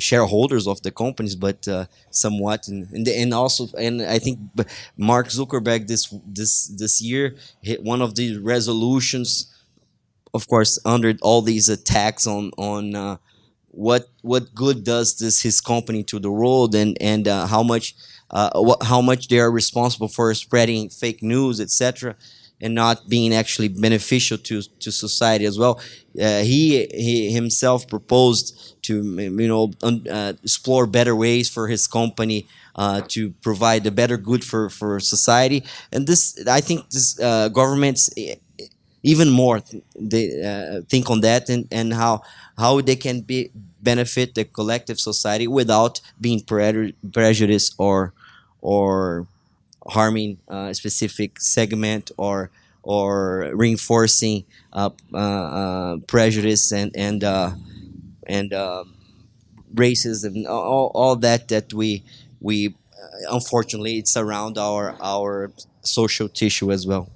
shareholders of the companies, but somewhat, and also, and I think Mark Zuckerberg this year hit one of the resolutions, of course, under all these attacks on what good does his company to the world, and how much they are responsible for spreading fake news, etc., and not being actually beneficial to society as well. He himself proposed to explore better ways for his company to provide a better good for society. And this, I think, this governments even more they think on that, and how they can benefit the collective society without being prejudiced or harming a specific segment or reinforcing prejudice and racism, all that we unfortunately, it's around our social tissue as well.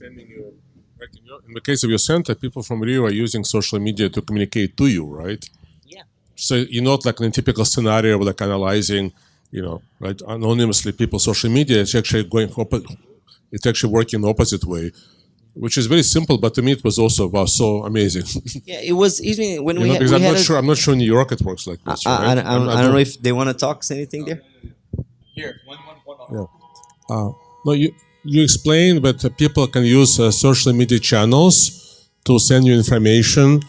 In the case of your center, people from Rio are using social media to communicate to you, right? Yeah. So you're not like in a typical scenario where like analyzing, right, anonymously people's social media. It's actually it's actually working the opposite way, which is very simple. But to me, it was also so amazing. Yeah, it was even when because I'm not sure in New York it works like this. Right? I don't know if they want to talk. Say anything there. Here, one. Yeah. No, you explained that people can use social media channels to send you information.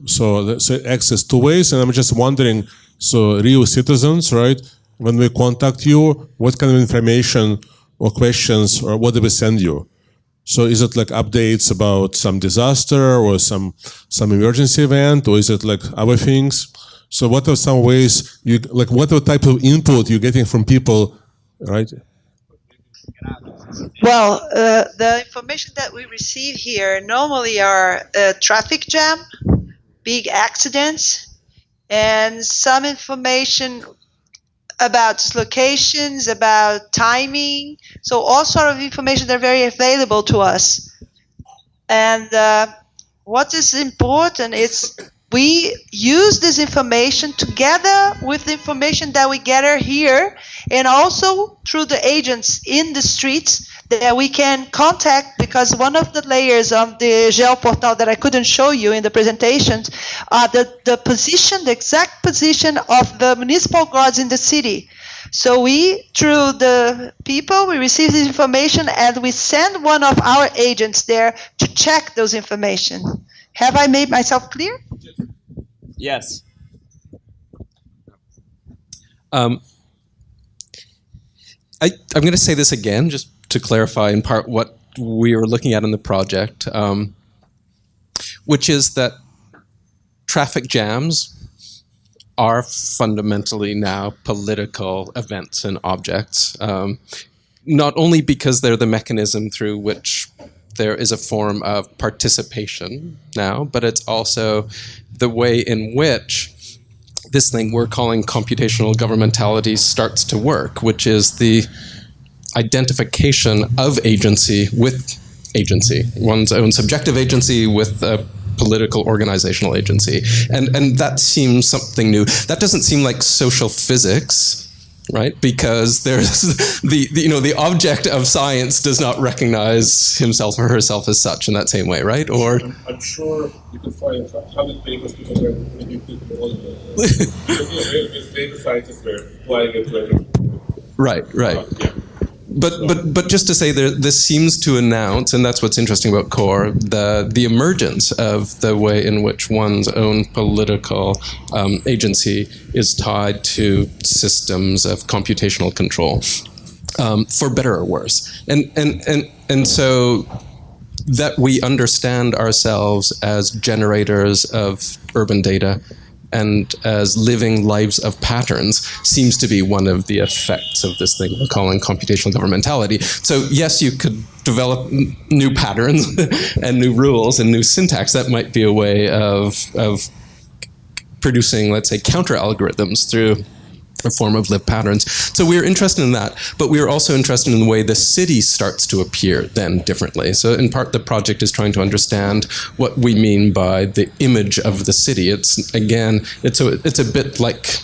So access two ways, and I'm just wondering. So Rio citizens, right? when we contact you, what kind of information or questions or what do we send you? So is it like updates about some disaster or some emergency event, or is it like other things? So what are some ways what are type of input you're getting from people, right? Well, the information that we receive here normally are traffic jam, big accidents, and some information about locations, about timing. So all sort of information that are very available to us. And what is important is we use this information together with the information that we gather here, and also through the agents in the streets that we can contact, because one of the layers of the GeoPortal that I couldn't show you in the presentations are the position, the exact position of the municipal guards in the city. So we, through the people, we receive this information and we send one of our agents there to check those information. Have I made myself clear? Yes. I'm going to say this again, just to clarify in part what we were looking at in the project, which is that traffic jams are fundamentally now political events and objects, not only because they're the mechanism through which there is a form of participation now, but it's also the way in which this thing we're calling computational governmentality starts to work, which is the identification of agency with agency, one's own subjective agency with a political organizational agency. And that seems something new. That doesn't seem like social physics, right? Because there's the object of science does not recognize himself or herself as such in that same way, right? Or I'm sure you can find 100 papers because they're predicted all of them. Because data scientists were applying it to right. yeah. But just to say, this seems to announce, and that's what's interesting about core, the emergence of the way in which one's own political agency is tied to systems of computational control, for better or worse. And so that we understand ourselves as generators of urban data and as living lives of patterns seems to be one of the effects of this thing we're calling computational governmentality. So yes, you could develop new patterns and new rules and new syntax. That might be a way of producing, let's say, counter algorithms through a form of lived patterns. So we're interested in that, but we're also interested in the way the city starts to appear then differently. So in part, the project is trying to understand what we mean by the image of the city. It's a bit like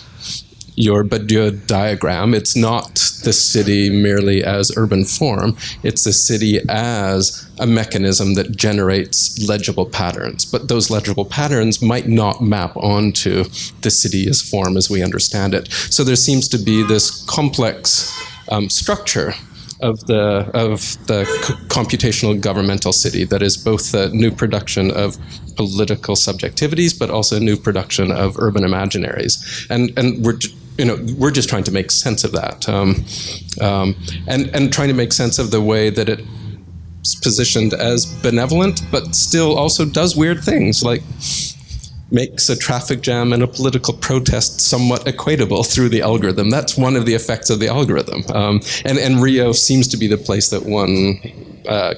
your Badiou diagram. It's not the city merely as urban form. It's the city as a mechanism that generates legible patterns. But those legible patterns might not map onto the city as form as we understand it. So there seems to be this complex structure of the computational governmental city that is both a new production of political subjectivities, but also a new production of urban imaginaries. And we're just trying to make sense of that, and trying to make sense of the way that it's positioned as benevolent, but still also does weird things, like makes a traffic jam and a political protest somewhat equatable through the algorithm. That's one of the effects of the algorithm. And Rio seems to be the place that one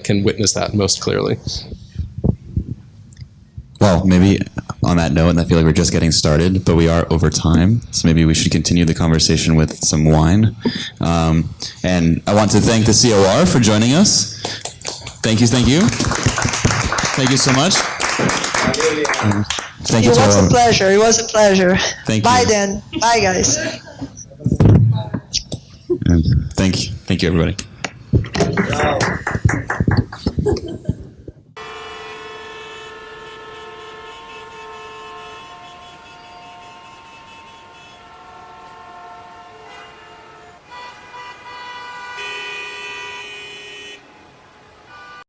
can witness that most clearly. Well, maybe on that note, and I feel like we're just getting started, but we are over time, so maybe we should continue the conversation with some wine. And I want to thank the COR for joining us. Thank you. Thank you so much. Thank you. It was a pleasure. It was a pleasure. Thank Bye you. then. Bye, guys. And thank you, everybody.